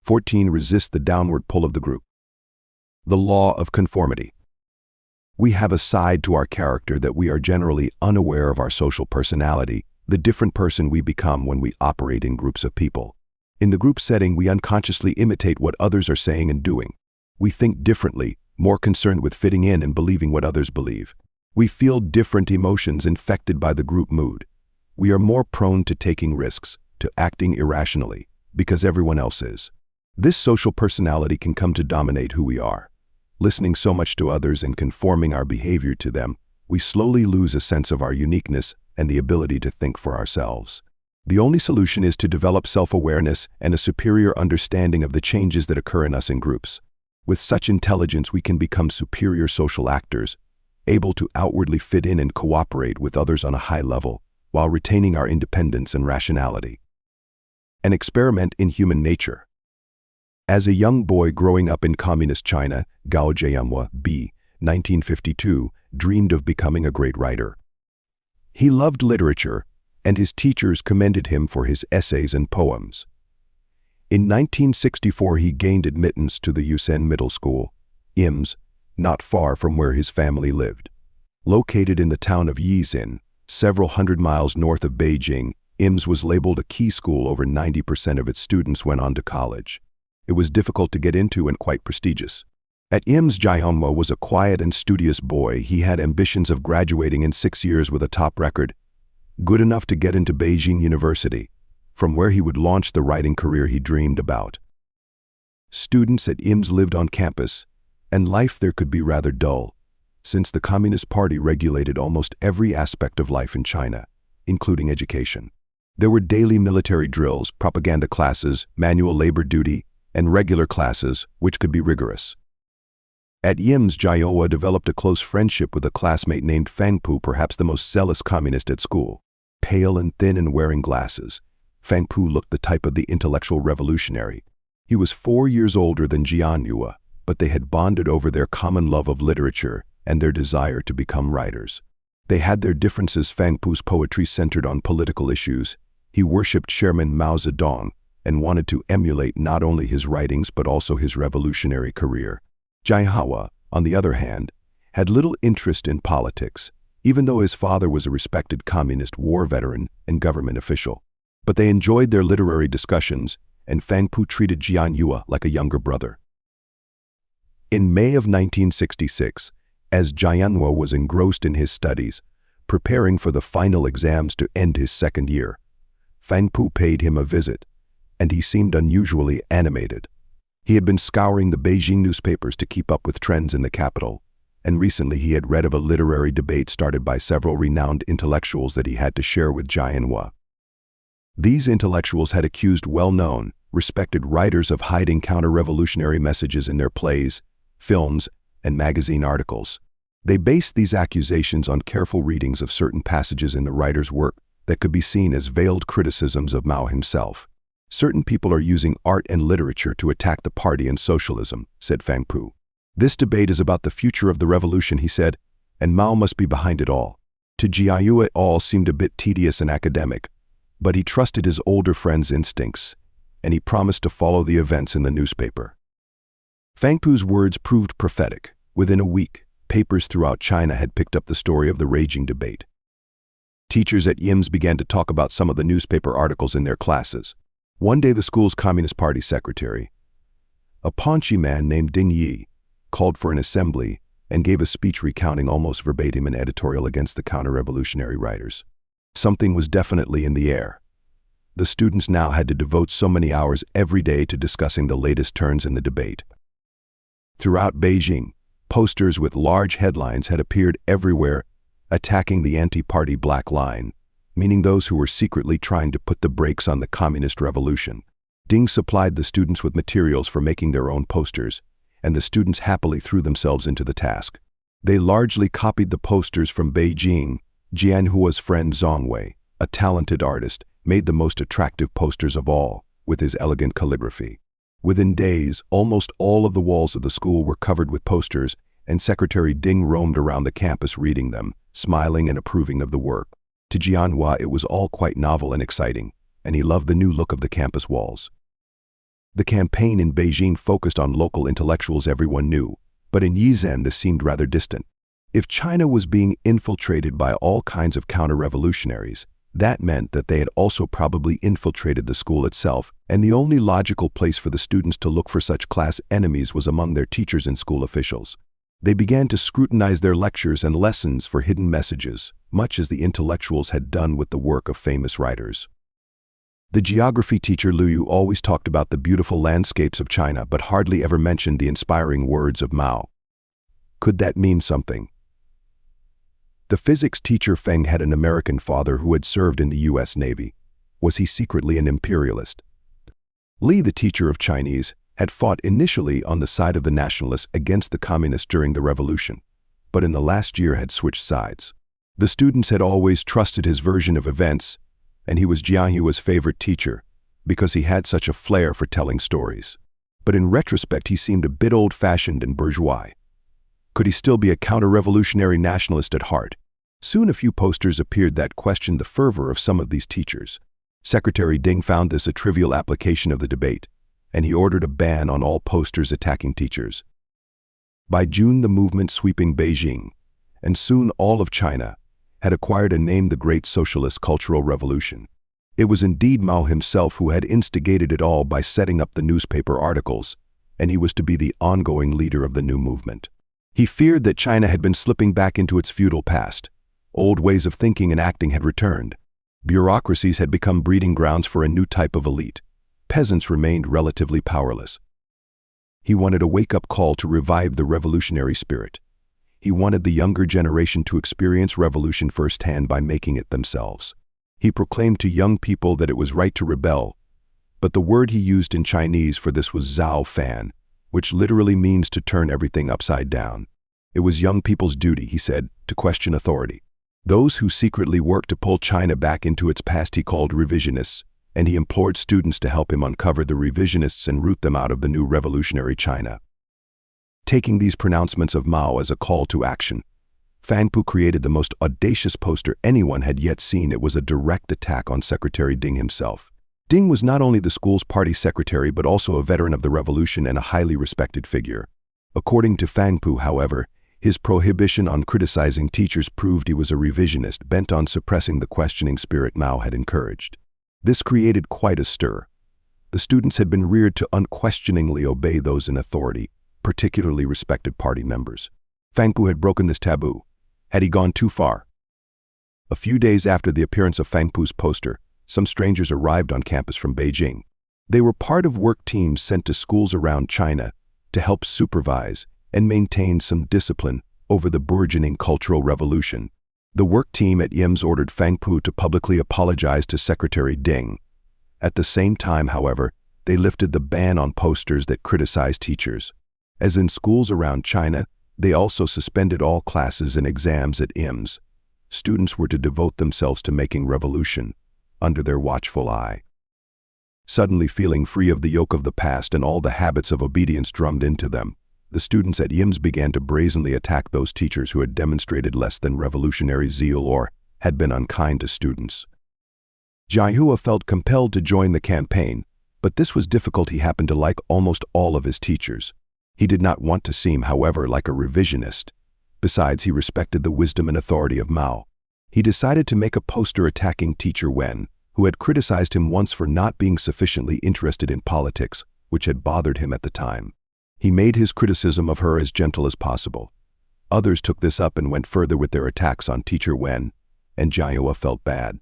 14. Resist the downward pull of the group. The law of conformity. We have a side to our character that we are generally unaware of our social personality, the different person we become when we operate in groups of people. In the group setting, we unconsciously imitate what others are saying and doing. We think differently, more concerned with fitting in and believing what others believe. We feel different emotions infected by the group mood. We are more prone to taking risks, to acting irrationally, because everyone else is. This social personality can come to dominate who we are. Listening so much to others and conforming our behavior to them, we slowly lose a sense of our uniqueness and the ability to think for ourselves. The only solution is to develop self-awareness and a superior understanding of the changes that occur in us in groups. With such intelligence, we can become superior social actors, able to outwardly fit in and cooperate with others on a high level, while retaining our independence and rationality. An experiment in human nature. As a young boy growing up in communist China, Gao Jianhua, b. 1952, dreamed of becoming a great writer. He loved literature, and his teachers commended him for his essays and poems. In 1964, he gained admittance to the Yusen Middle School, IMS, not far from where his family lived. Located in the town of Yizin, several hundred miles north of Beijing, IMS was labeled a key school. Over 90% of its students went on to college. It was difficult to get into and quite prestigious. At IMS, Jianhua was a quiet and studious boy. He had ambitions of graduating in 6 years with a top record, good enough to get into Beijing University, from where he would launch the writing career he dreamed about. Students at IMS lived on campus, and life there could be rather dull, since the Communist Party regulated almost every aspect of life in China, including education. There were daily military drills, propaganda classes, manual labor duty, and regular classes, which could be rigorous. At IMS, Jianhua developed a close friendship with a classmate named Fang Pu, perhaps the most zealous communist at school. Pale and thin and wearing glasses, Fang Pu looked the type of the intellectual revolutionary. He was 4 years older than Jianhua, but they had bonded over their common love of literature and their desire to become writers. They had their differences. Fang Pu's poetry centered on political issues. He worshipped Chairman Mao Zedong and wanted to emulate not only his writings but also his revolutionary career. Jianhua, on the other hand, had little interest in politics, even though his father was a respected communist war veteran and government official. But they enjoyed their literary discussions, and Fang Pu treated Jianhua like a younger brother. In May of 1966, as Jianhua was engrossed in his studies, preparing for the final exams to end his second year, Fang Pu paid him a visit, and he seemed unusually animated. He had been scouring the Beijing newspapers to keep up with trends in the capital, and recently he had read of a literary debate started by several renowned intellectuals that he had to share with Jianhua. These intellectuals had accused well-known, respected writers of hiding counter-revolutionary messages in their plays, films, and magazine articles. They based these accusations on careful readings of certain passages in the writer's work that could be seen as veiled criticisms of Mao himself. Certain people are using art and literature to attack the party and socialism, said Fang Pu. This debate is about the future of the revolution, he said, and Mao must be behind it all. To Jianhua, it all seemed a bit tedious and academic, but he trusted his older friend's instincts, and he promised to follow the events in the newspaper. Fang Pu's words proved prophetic. Within a week, papers throughout China had picked up the story of the raging debate. Teachers at IMS began to talk about some of the newspaper articles in their classes. One day, the school's Communist Party secretary, a paunchy man named Ding Yi, called for an assembly and gave a speech recounting almost verbatim an editorial against the counter-revolutionary writers. Something was definitely in the air. The students now had to devote so many hours every day to discussing the latest turns in the debate. Throughout Beijing, posters with large headlines had appeared everywhere attacking the anti-party Black Line, meaning those who were secretly trying to put the brakes on the communist revolution. Ding supplied the students with materials for making their own posters, and the students happily threw themselves into the task. They largely copied the posters from Beijing. Jianhua's friend Zhang Wei, a talented artist, made the most attractive posters of all, with his elegant calligraphy. Within days, almost all of the walls of the school were covered with posters, and Secretary Ding roamed around the campus reading them, smiling and approving of the work. To Jianhua, it was all quite novel and exciting, and he loved the new look of the campus walls. The campaign in Beijing focused on local intellectuals everyone knew, but in Yizhen this seemed rather distant. If China was being infiltrated by all kinds of counter-revolutionaries, that meant that they had also probably infiltrated the school itself, and the only logical place for the students to look for such class enemies was among their teachers and school officials. They began to scrutinize their lectures and lessons for hidden messages, much as the intellectuals had done with the work of famous writers. The geography teacher Liu Yu always talked about the beautiful landscapes of China but hardly ever mentioned the inspiring words of Mao. Could that mean something? The physics teacher Feng had an American father who had served in the U.S. Navy. Was he secretly an imperialist? Li, the teacher of Chinese, had fought initially on the side of the nationalists against the communists during the revolution, but in the last year had switched sides. The students had always trusted his version of events, and he was Jiang Hua's favorite teacher because he had such a flair for telling stories. But in retrospect, he seemed a bit old-fashioned and bourgeois. Could he still be a counter-revolutionary nationalist at heart? Soon a few posters appeared that questioned the fervor of some of these teachers. Secretary Ding found this a trivial application of the debate, and he ordered a ban on all posters attacking teachers. By June, the movement sweeping Beijing, and soon all of China, had acquired a name: the Great Socialist Cultural Revolution. It was indeed Mao himself who had instigated it all by setting up the newspaper articles, and he was to be the ongoing leader of the new movement. He feared that China had been slipping back into its feudal past. Old ways of thinking and acting had returned. Bureaucracies had become breeding grounds for a new type of elite. Peasants remained relatively powerless. He wanted a wake-up call to revive the revolutionary spirit. He wanted the younger generation to experience revolution firsthand by making it themselves. He proclaimed to young people that it was right to rebel, but the word he used in Chinese for this was Zhao Fan, which literally means to turn everything upside down. It was young people's duty, he said, to question authority. Those who secretly worked to pull China back into its past he called revisionists, and he implored students to help him uncover the revisionists and root them out of the new revolutionary China. Taking these pronouncements of Mao as a call to action, Fan Pu created the most audacious poster anyone had yet seen. It was a direct attack on Secretary Ding himself. Ding was not only the school's party secretary but also a veteran of the revolution and a highly respected figure. According to Fan Pu, however, his prohibition on criticizing teachers proved he was a revisionist bent on suppressing the questioning spirit Mao had encouraged. This created quite a stir. The students had been reared to unquestioningly obey those in authority, particularly respected party members. Fan Pu had broken this taboo. Had he gone too far? A few days after the appearance of Fan Pu's poster, some strangers arrived on campus from Beijing. They were part of work teams sent to schools around China to help supervise and maintain some discipline over the burgeoning cultural revolution. The work team at YIMS ordered Fan Pu to publicly apologize to Secretary Ding. At the same time, however, they lifted the ban on posters that criticized teachers. As in schools around China, they also suspended all classes and exams at YIMS. Students were to devote themselves to making revolution under their watchful eye. Suddenly feeling free of the yoke of the past and all the habits of obedience drummed into them, the students at YIMS began to brazenly attack those teachers who had demonstrated less than revolutionary zeal or had been unkind to students. Jiang Hua felt compelled to join the campaign, but this was difficult. He happened to like almost all of his teachers. He did not want to seem, however, like a revisionist. Besides, he respected the wisdom and authority of Mao. He decided to make a poster attacking teacher Wen, who had criticized him once for not being sufficiently interested in politics, which had bothered him at the time. He made his criticism of her as gentle as possible. Others took this up and went further with their attacks on teacher Wen, and Jiang Hua felt bad.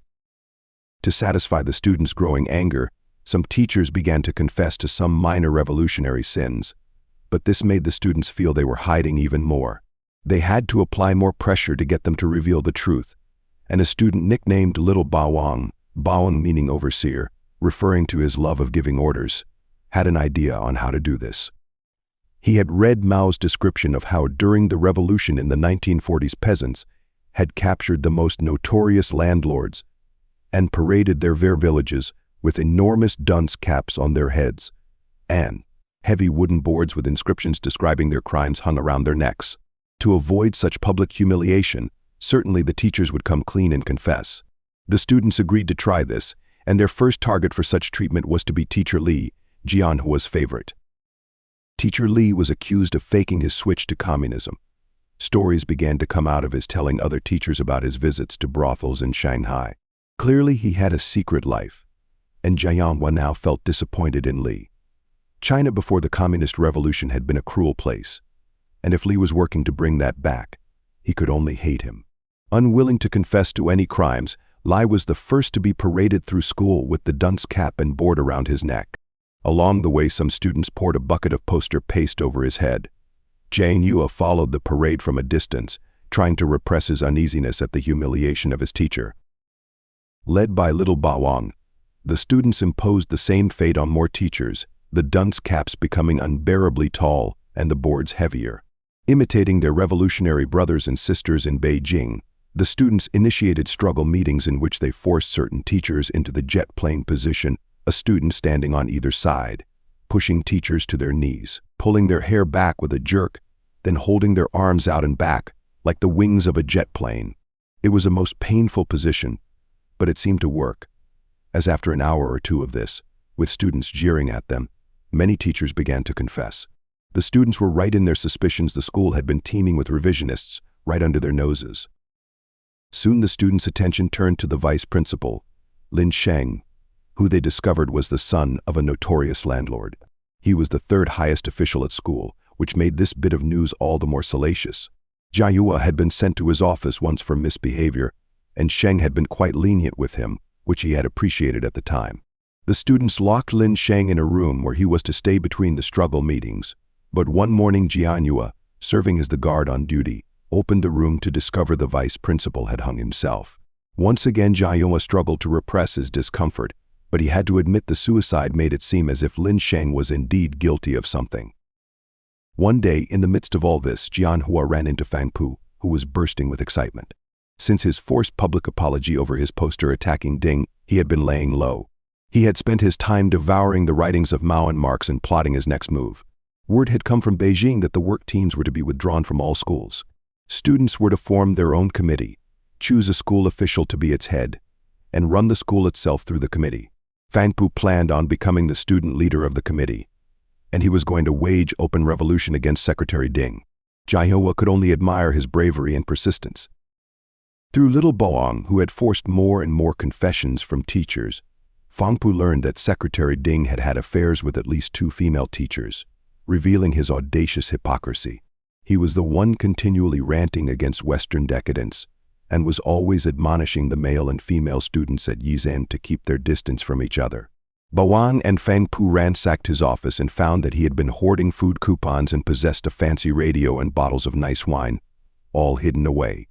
To satisfy the students' growing anger, some teachers began to confess to some minor revolutionary sins, but this made the students feel they were hiding even more. They had to apply more pressure to get them to reveal the truth, and a student nicknamed Little Bawang, Bawang meaning overseer, referring to his love of giving orders, had an idea on how to do this. He had read Mao's description of how during the revolution in the 1940s peasants had captured the most notorious landlords and paraded their villages with enormous dunce caps on their heads, and heavy wooden boards with inscriptions describing their crimes hung around their necks. To avoid such public humiliation, certainly the teachers would come clean and confess. The students agreed to try this, and their first target for such treatment was to be teacher Li, Jianhua's favorite. Teacher Li was accused of faking his switch to communism. Stories began to come out of his telling other teachers about his visits to brothels in Shanghai. Clearly, he had a secret life, and Jianhua now felt disappointed in Li. China before the Communist Revolution had been a cruel place, and if Li was working to bring that back, he could only hate him. Unwilling to confess to any crimes, Li was the first to be paraded through school with the dunce cap and board around his neck. Along the way, some students poured a bucket of poster paste over his head. Jianhua followed the parade from a distance, trying to repress his uneasiness at the humiliation of his teacher. Led by little Bawang, the students imposed the same fate on more teachers, the dunce caps becoming unbearably tall and the boards heavier. Imitating their revolutionary brothers and sisters in Beijing, the students initiated struggle meetings in which they forced certain teachers into the jet plane position, a student standing on either side, pushing teachers to their knees, pulling their hair back with a jerk, then holding their arms out and back like the wings of a jet plane. It was a most painful position, but it seemed to work, as after an hour or two of this, with students jeering at them, many teachers began to confess. The students were right in their suspicions the school had been teeming with revisionists right under their noses. Soon the students' attention turned to the vice principal, Lin Sheng, who they discovered was the son of a notorious landlord. He was the third highest official at school, which made this bit of news all the more salacious. Jianhua had been sent to his office once for misbehavior, and Sheng had been quite lenient with him, which he had appreciated at the time. The students locked Lin Sheng in a room where he was to stay between the struggle meetings. But one morning Jianhua, serving as the guard on duty, opened the room to discover the vice principal had hung himself. Once again Jianhua struggled to repress his discomfort, but he had to admit the suicide made it seem as if Lin Sheng was indeed guilty of something. One day, in the midst of all this, Jianhua ran into Fang Pu, who was bursting with excitement. Since his forced public apology over his poster attacking Ding, he had been laying low. He had spent his time devouring the writings of Mao and Marx and plotting his next move. Word had come from Beijing that the work teams were to be withdrawn from all schools. Students were to form their own committee, choose a school official to be its head, and run the school itself through the committee. Fang Pu planned on becoming the student leader of the committee, and he was going to wage open revolution against Secretary Ding. Jianhua could only admire his bravery and persistence. Through little Boang, who had forced more and more confessions from teachers, Fang Pu learned that Secretary Ding had had affairs with at least 2 female teachers, revealing his audacious hypocrisy. He was the one continually ranting against Western decadence, and was always admonishing the male and female students at Yizhen to keep their distance from each other. Bawang and Fang Pu ransacked his office and found that he had been hoarding food coupons and possessed a fancy radio and bottles of nice wine, all hidden away.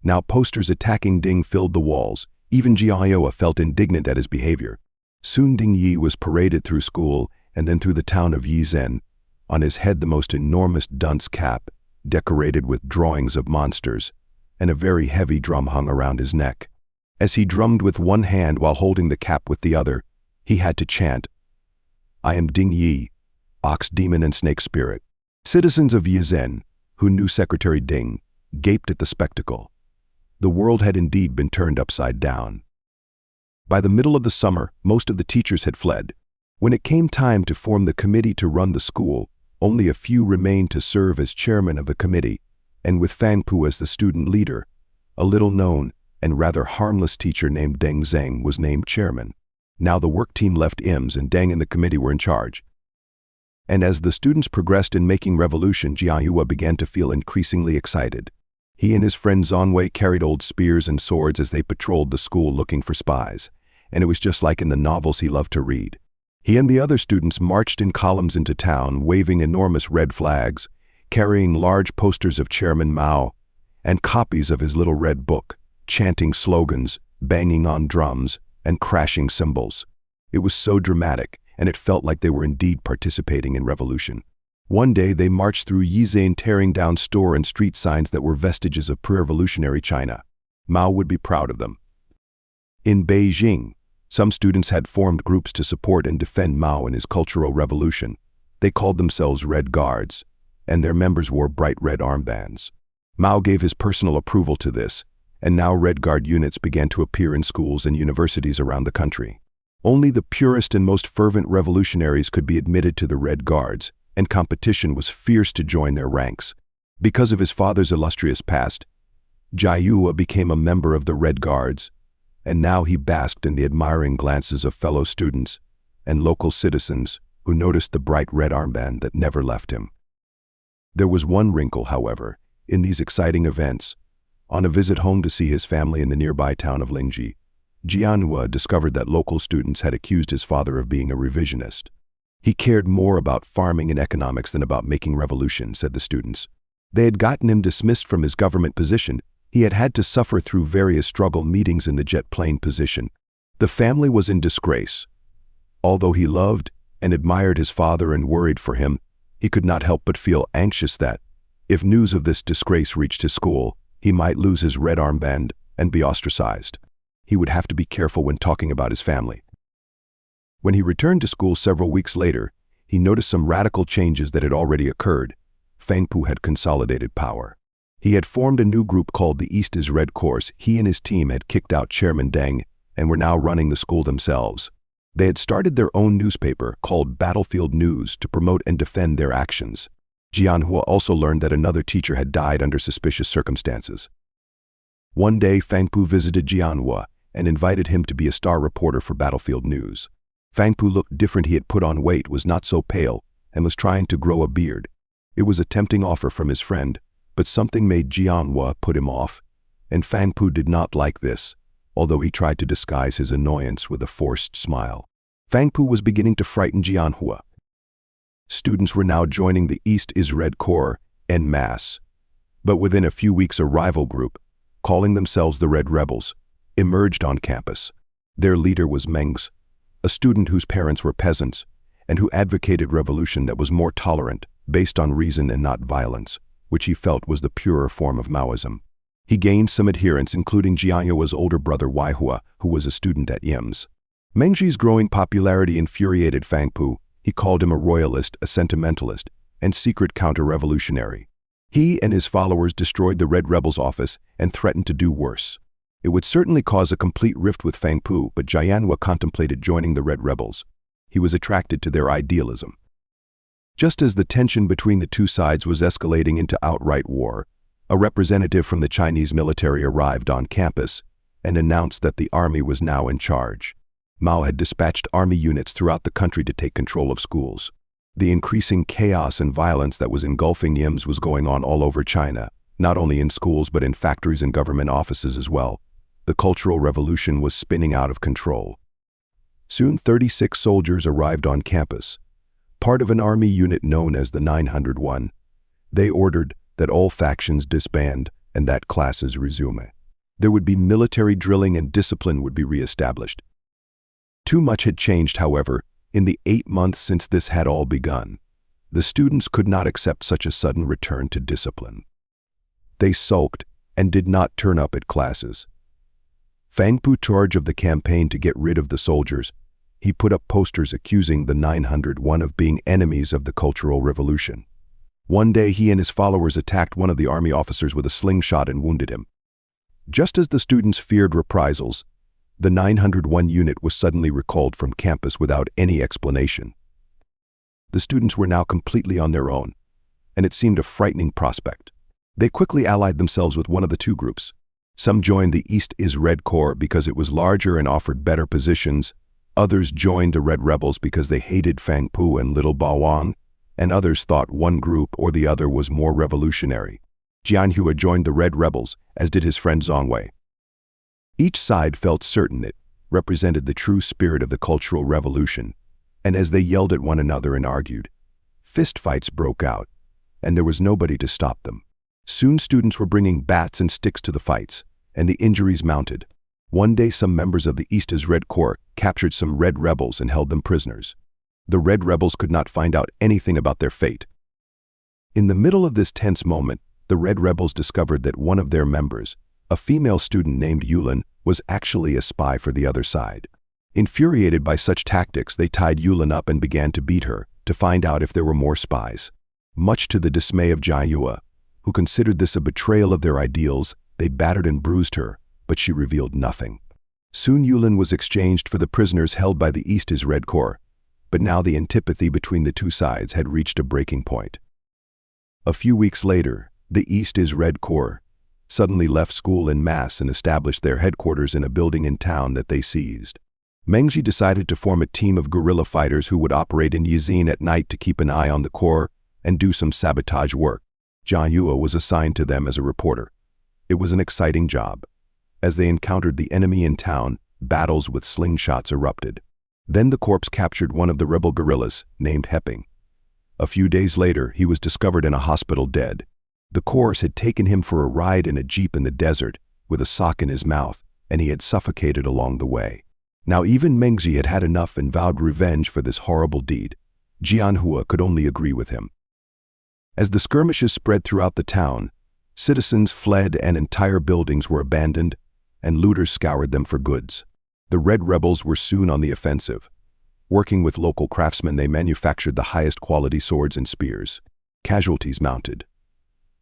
Now posters attacking Ding filled the walls. Even Jianhua felt indignant at his behavior. Soon Ding Yi was paraded through school and then through the town of Yizhen, on his head the most enormous dunce cap, decorated with drawings of monsters, and a very heavy drum hung around his neck. As he drummed with one hand while holding the cap with the other, he had to chant, "I am Ding Yi, ox demon and snake spirit." Citizens of Yizhen, who knew Secretary Ding, gaped at the spectacle. The world had indeed been turned upside down. By the middle of the summer, most of the teachers had fled. When it came time to form the committee to run the school, only a few remained to serve as chairman of the committee, and with Fang Pu as the student leader, a little-known and rather harmless teacher named Deng Zheng was named chairman. Now the work team left IMS and Deng and the committee were in charge. And as the students progressed in making revolution, Jianhua began to feel increasingly excited. He and his friend Zonwei carried old spears and swords as they patrolled the school looking for spies, and it was just like in the novels he loved to read. He and the other students marched in columns into town, waving enormous red flags, carrying large posters of Chairman Mao, and copies of his little red book, chanting slogans, banging on drums, and crashing cymbals. It was so dramatic, and it felt like they were indeed participating in revolution. One day they marched through Yizhen, tearing down store and street signs that were vestiges of pre-revolutionary China. Mao would be proud of them. In Beijing, some students had formed groups to support and defend Mao in his Cultural Revolution. They called themselves Red Guards, and their members wore bright red armbands. Mao gave his personal approval to this, and now Red Guard units began to appear in schools and universities around the country. Only the purest and most fervent revolutionaries could be admitted to the Red Guards, and competition was fierce to join their ranks. Because of his father's illustrious past, Jiayue became a member of the Red Guards, and now he basked in the admiring glances of fellow students and local citizens who noticed the bright red armband that never left him. There was one wrinkle, however, in these exciting events. On a visit home to see his family in the nearby town of Lingji, Jianhua discovered that local students had accused his father of being a revisionist. He cared more about farming and economics than about making revolution, said the students. They had gotten him dismissed from his government position. He had had to suffer through various struggle meetings in the jet plane position. The family was in disgrace. Although he loved and admired his father and worried for him, he could not help but feel anxious that, if news of this disgrace reached his school, he might lose his red armband and be ostracized. He would have to be careful when talking about his family. When he returned to school several weeks later, he noticed some radical changes that had already occurred. Fangpu had consolidated power. He had formed a new group called the East is Red Corps. He and his team had kicked out Chairman Deng and were now running the school themselves. They had started their own newspaper called Battlefield News to promote and defend their actions. Jianhua also learned that another teacher had died under suspicious circumstances. One day, Fangpu visited Jianhua and invited him to be a star reporter for Battlefield News. Fangpu looked different. He had put on weight, was not so pale, and was trying to grow a beard. It was a tempting offer from his friend, but something made Jianhua put him off, and Fangpu did not like this, although he tried to disguise his annoyance with a forced smile. Fangpu was beginning to frighten Jianhua. Students were now joining the East is Red Corps en masse. But within a few weeks a rival group, calling themselves the Red Rebels, emerged on campus. Their leader was Mengs, a student whose parents were peasants, and who advocated revolution that was more tolerant, based on reason and not violence, which he felt was the purer form of Maoism. He gained some adherents, including Jianhua's older brother Waihua, who was a student at Yims. Mengji's growing popularity infuriated Fangpu. He called him a royalist, a sentimentalist, and secret counter-revolutionary. He and his followers destroyed the Red Rebels' office and threatened to do worse. It would certainly cause a complete rift with Fangpu, but Jianhua contemplated joining the Red Rebels. He was attracted to their idealism. Just as the tension between the two sides was escalating into outright war, a representative from the Chinese military arrived on campus and announced that the army was now in charge. Mao had dispatched army units throughout the country to take control of schools. The increasing chaos and violence that was engulfing Yims was going on all over China, not only in schools but in factories and government offices as well. The Cultural Revolution was spinning out of control. Soon 36 soldiers arrived on campus, part of an army unit known as the 901. They ordered that all factions disband and that classes resume. There would be military drilling and discipline would be reestablished. Too much had changed, however, in the 8 months since this had all begun. The students could not accept such a sudden return to discipline. They sulked and did not turn up at classes. Fangpu charge of the campaign to get rid of the soldiers. He put up posters accusing the 901 of being enemies of the Cultural Revolution. One day he and his followers attacked one of the army officers with a slingshot and wounded him. Just as the students feared reprisals, the 901 unit was suddenly recalled from campus without any explanation. The students were now completely on their own, and it seemed a frightening prospect. They quickly allied themselves with one of the two groups. Some joined the East is Red Corps because it was larger and offered better positions. Others joined the Red Rebels because they hated Fangpu and Little Baoan, and others thought one group or the other was more revolutionary. Jianhua joined the Red Rebels, as did his friend Zhongwei. Each side felt certain it represented the true spirit of the Cultural Revolution, and as they yelled at one another and argued, fistfights broke out, and there was nobody to stop them. Soon students were bringing bats and sticks to the fights, and the injuries mounted. One day some members of the East is Red Corps captured some Red Rebels and held them prisoners. The Red Rebels could not find out anything about their fate. In the middle of this tense moment, the Red Rebels discovered that one of their members, a female student named Yulin, was actually a spy for the other side. Infuriated by such tactics, they tied Yulin up and began to beat her to find out if there were more spies. Much to the dismay of Jiayue, who considered this a betrayal of their ideals, they battered and bruised her, but she revealed nothing. Soon Yulin was exchanged for the prisoners held by the East's Red Corps, but now the antipathy between the two sides had reached a breaking point. A few weeks later, the East's Red Corps suddenly left school en masse and established their headquarters in a building in town that they seized. Mengzi decided to form a team of guerrilla fighters who would operate in Yizin at night to keep an eye on the Corps and do some sabotage work. Jia Yue was assigned to them as a reporter. It was an exciting job. As they encountered the enemy in town, battles with slingshots erupted. Then the corps captured one of the rebel guerrillas, named Hepping. A few days later, he was discovered in a hospital dead. The corps had taken him for a ride in a jeep in the desert, with a sock in his mouth, and he had suffocated along the way. Now even Mengzi had had enough and vowed revenge for this horrible deed. Jianhua could only agree with him. As the skirmishes spread throughout the town, citizens fled and entire buildings were abandoned, and looters scoured them for goods. The Red Rebels were soon on the offensive. Working with local craftsmen, they manufactured the highest quality swords and spears. Casualties mounted.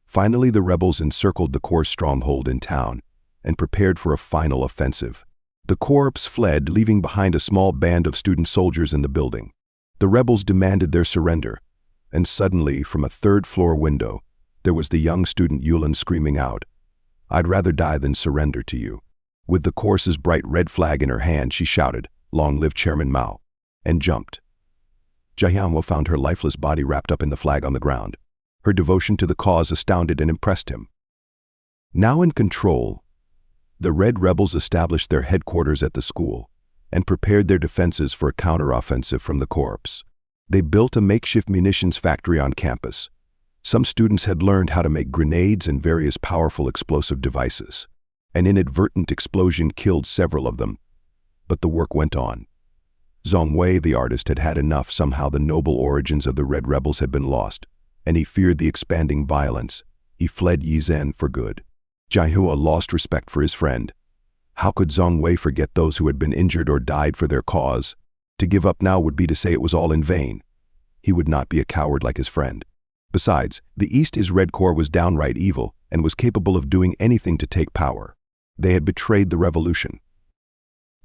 Finally, the rebels encircled the Corps' stronghold in town and prepared for a final offensive. The Corps fled, leaving behind a small band of student soldiers in the building. The rebels demanded their surrender, and suddenly, from a third-floor window, there was the young student Yulin screaming out, "I'd rather die than surrender to you." With the Corps' bright red flag in her hand, she shouted, "Long live Chairman Mao," and jumped. Jianhua found her lifeless body wrapped up in the flag on the ground. Her devotion to the cause astounded and impressed him. Now in control, the Red Rebels established their headquarters at the school and prepared their defenses for a counteroffensive from the Corps. They built a makeshift munitions factory on campus. Some students had learned how to make grenades and various powerful explosive devices. An inadvertent explosion killed several of them, but the work went on. Zhong Wei, the artist, had had enough. Somehow the noble origins of the Red Rebels had been lost, and he feared the expanding violence. He fled Yizhen for good. Jianhua lost respect for his friend. How could Zhong Wei forget those who had been injured or died for their cause? To give up now would be to say it was all in vain. He would not be a coward like his friend. Besides, the East's Red Corps was downright evil and was capable of doing anything to take power. They had betrayed the revolution.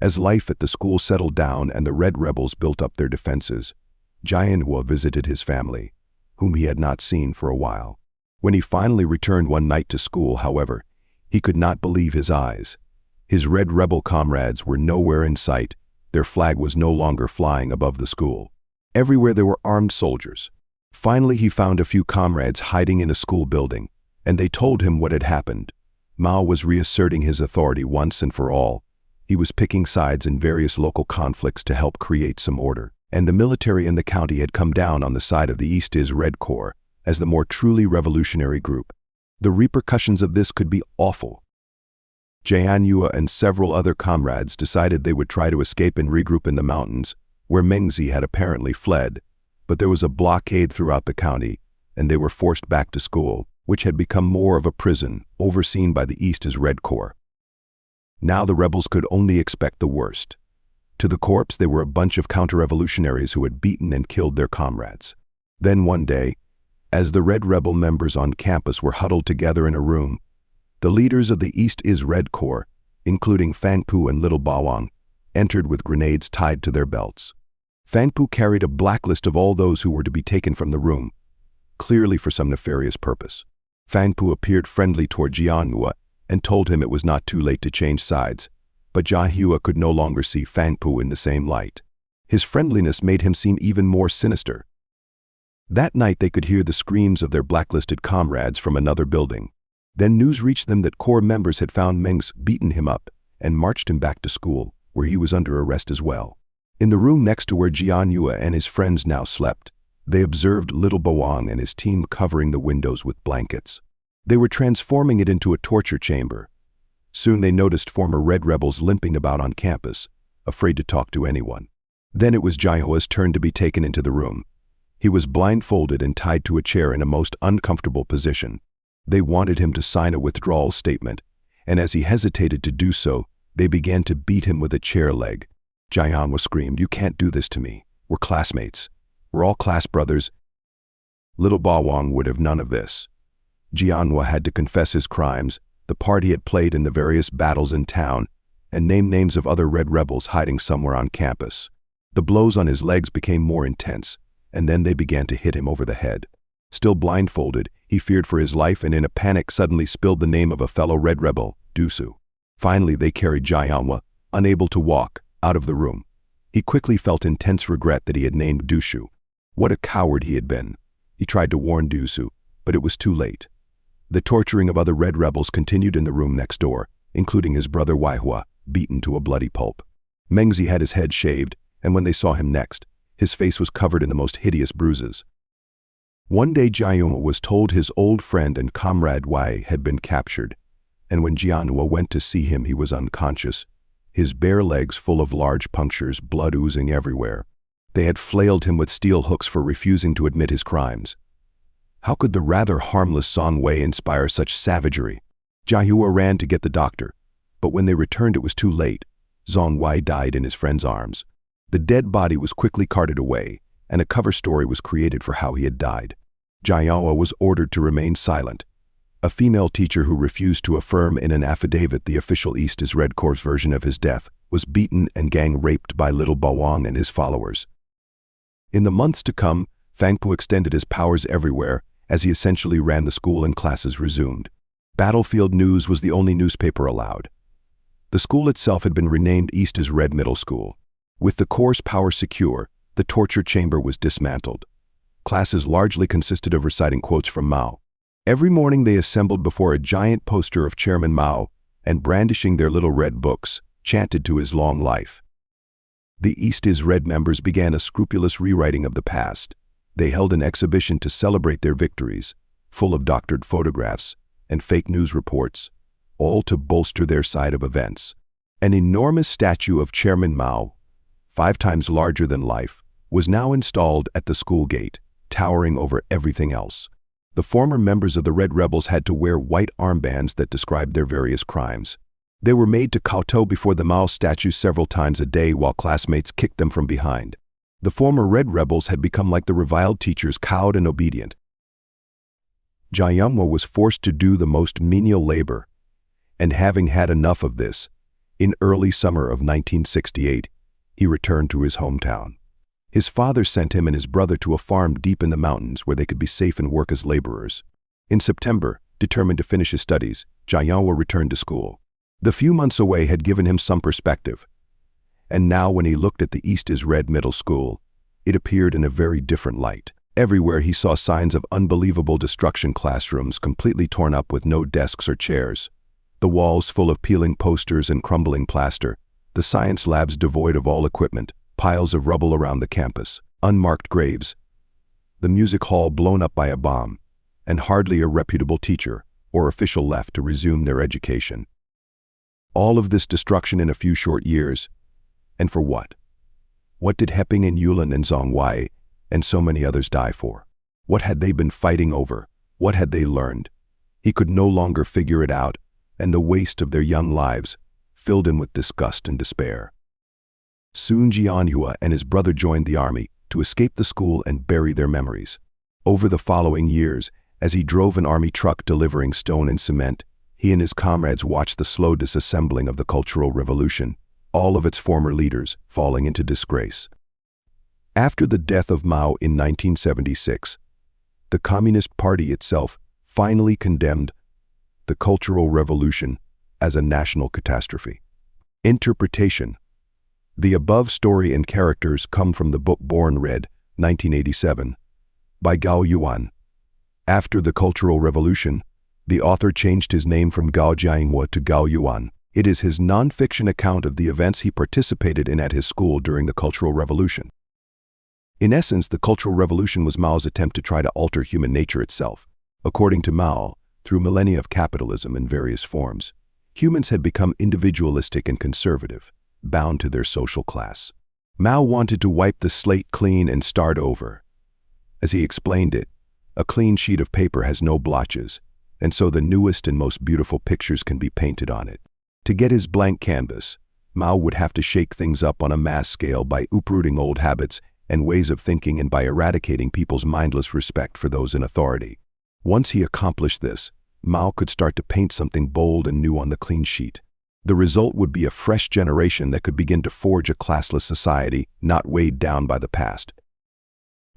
As life at the school settled down and the Red Rebels built up their defenses, Jianhua visited his family, whom he had not seen for a while. When he finally returned one night to school, however, he could not believe his eyes. His Red Rebel comrades were nowhere in sight. Their flag was no longer flying above the school. Everywhere there were armed soldiers. Finally, he found a few comrades hiding in a school building, and they told him what had happened. Mao was reasserting his authority once and for all. He was picking sides in various local conflicts to help create some order, and the military in the county had come down on the side of the East's Red Corps as the more truly revolutionary group. The repercussions of this could be awful. Jianhua and several other comrades decided they would try to escape and regroup in the mountains, where Mengzi had apparently fled, but there was a blockade throughout the county, and they were forced back to school, which had become more of a prison, overseen by the East's Red Corps. Now the rebels could only expect the worst. To the corps, they were a bunch of counter-revolutionaries who had beaten and killed their comrades. Then one day, as the Red Rebel members on campus were huddled together in a room, the leaders of the East's Red Corps, including Fangpu and Little Bawang, entered with grenades tied to their belts. Fangpu carried a blacklist of all those who were to be taken from the room, clearly for some nefarious purpose. Fangpu appeared friendly toward Jianhua and told him it was not too late to change sides, but Jianhua could no longer see Fangpu in the same light. His friendliness made him seem even more sinister. That night they could hear the screams of their blacklisted comrades from another building. Then news reached them that Corps members had found Meng's, beaten him up, and marched him back to school, where he was under arrest as well. In the room next to where Jianhua and his friends now slept, they observed Little Bawang and his team covering the windows with blankets. They were transforming it into a torture chamber. Soon they noticed former Red Rebels limping about on campus, afraid to talk to anyone. Then it was Jianhua's turn to be taken into the room. He was blindfolded and tied to a chair in a most uncomfortable position. They wanted him to sign a withdrawal statement, and as he hesitated to do so, they began to beat him with a chair leg. Jianhua screamed, "You can't do this to me. We're classmates. We're all class brothers." Little Bawang would have none of this. Jianhua had to confess his crimes, the part he had played in the various battles in town, and named names of other Red rebels hiding somewhere on campus. The blows on his legs became more intense, and then they began to hit him over the head. Still blindfolded, he feared for his life and in a panic suddenly spilled the name of a fellow Red rebel, Dusu. Finally, they carried Jayanwa, unable to walk, out of the room. He quickly felt intense regret that he had named Dusu. What a coward he had been. He tried to warn Dusu, but it was too late. The torturing of other Red rebels continued in the room next door, including his brother Waihua, beaten to a bloody pulp. Mengzi had his head shaved, and when they saw him next, his face was covered in the most hideous bruises. One day Jayanwa was told his old friend and comrade Wai had been captured, and when Jayanwa went to see him he was unconscious, his bare legs full of large punctures, blood oozing everywhere. They had flailed him with steel hooks for refusing to admit his crimes. How could the rather harmless Song Wei inspire such savagery? Jayanwa ran to get the doctor, but when they returned it was too late. Zhong Wei died in his friend's arms. The dead body was quickly carted away, and a cover story was created for how he had died. Jayanwa was ordered to remain silent. A female teacher who refused to affirm in an affidavit the official East is Red Corps version of his death was beaten and gang-raped by Little Bawang and his followers. In the months to come, Fangpu extended his powers everywhere as he essentially ran the school and classes resumed. Battlefield News was the only newspaper allowed. The school itself had been renamed East is Red Middle School. With the Corps' power secure, the torture chamber was dismantled. Classes largely consisted of reciting quotes from Mao. Every morning they assembled before a giant poster of Chairman Mao and, brandishing their little red books, chanted to his long life. The East is Red members began a scrupulous rewriting of the past. They held an exhibition to celebrate their victories, full of doctored photographs and fake news reports, all to bolster their side of events. An enormous statue of Chairman Mao, 5 times larger than life, was now installed at the school gate, towering over everything else. The former members of the Red Rebels had to wear white armbands that described their various crimes. They were made to kowtow before the Mao statue several times a day while classmates kicked them from behind. The former Red Rebels had become like the reviled teachers, cowed and obedient. Jayanwa was forced to do the most menial labor, and having had enough of this, in early summer of 1968, he returned to his hometown. His father sent him and his brother to a farm deep in the mountains where they could be safe and work as laborers. In September, determined to finish his studies, Jayanwa returned to school. The few months away had given him some perspective, and now when he looked at the East is Red Middle School, it appeared in a very different light. Everywhere he saw signs of unbelievable destruction: classrooms completely torn up with no desks or chairs, the walls full of peeling posters and crumbling plaster, the science labs devoid of all equipment, piles of rubble around the campus, unmarked graves, the music hall blown up by a bomb, and hardly a reputable teacher or official left to resume their education. All of this destruction in a few short years, and for what? What did Heping and Yulin and Zhong Wei and so many others die for? What had they been fighting over? What had they learned? He could no longer figure it out, and the waste of their young lives filled him with disgust and despair. Soon Jianhua and his brother joined the army to escape the school and bury their memories. Over the following years, as he drove an army truck delivering stone and cement, he and his comrades watched the slow disassembling of the Cultural Revolution, all of its former leaders falling into disgrace. After the death of Mao in 1976, the Communist Party itself finally condemned the Cultural Revolution as a national catastrophe. Interpretation. The above story and characters come from the book Born Red, 1987, by Gao Yuan. After the Cultural Revolution, the author changed his name from Gao Jianhua to Gao Yuan. It is his non-fiction account of the events he participated in at his school during the Cultural Revolution. In essence, the Cultural Revolution was Mao's attempt to try to alter human nature itself. According to Mao, through millennia of capitalism in various forms, humans had become individualistic and conservative, bound to their social class. Mao wanted to wipe the slate clean and start over. As he explained it, a clean sheet of paper has no blotches, and so the newest and most beautiful pictures can be painted on it. To get his blank canvas, Mao would have to shake things up on a mass scale by uprooting old habits and ways of thinking and by eradicating people's mindless respect for those in authority. Once he accomplished this, Mao could start to paint something bold and new on the clean sheet. The result would be a fresh generation that could begin to forge a classless society not weighed down by the past.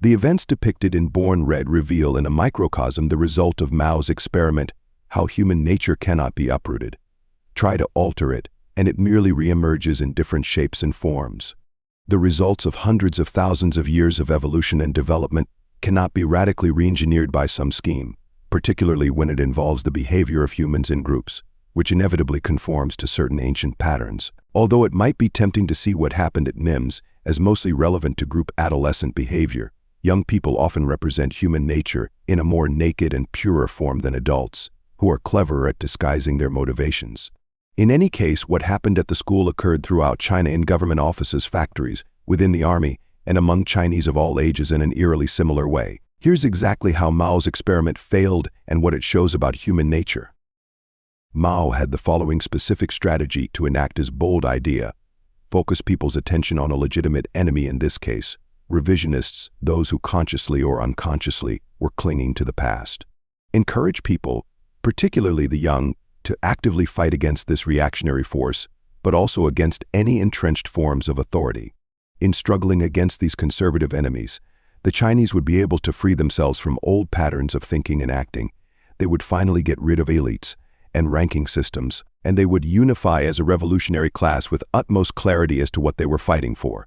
The events depicted in Born Red reveal in a microcosm the result of Mao's experiment, how human nature cannot be uprooted. Try to alter it, and it merely reemerges in different shapes and forms. The results of hundreds of thousands of years of evolution and development cannot be radically re-engineered by some scheme, particularly when it involves the behavior of humans in groups, which inevitably conforms to certain ancient patterns. Although it might be tempting to see what happened at MIMS as mostly relevant to group adolescent behavior, young people often represent human nature in a more naked and purer form than adults, who are cleverer at disguising their motivations. In any case, what happened at the school occurred throughout China in government offices, factories, within the army, and among Chinese of all ages in an eerily similar way. Here's exactly how Mao's experiment failed and what it shows about human nature. Mao had the following specific strategy to enact his bold idea: focus people's attention on a legitimate enemy, in this case, revisionists, those who consciously or unconsciously were clinging to the past. Encourage people, particularly the young, to actively fight against this reactionary force, but also against any entrenched forms of authority. In struggling against these conservative enemies, the Chinese would be able to free themselves from old patterns of thinking and acting. They would finally get rid of elites and ranking systems, and they would unify as a revolutionary class with utmost clarity as to what they were fighting for.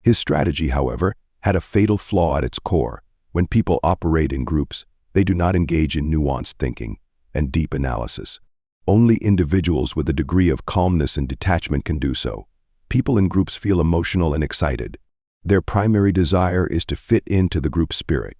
His strategy, however, had a fatal flaw at its core. When people operate in groups, they do not engage in nuanced thinking and deep analysis. Only individuals with a degree of calmness and detachment can do so. People in groups feel emotional and excited. Their primary desire is to fit into the group spirit.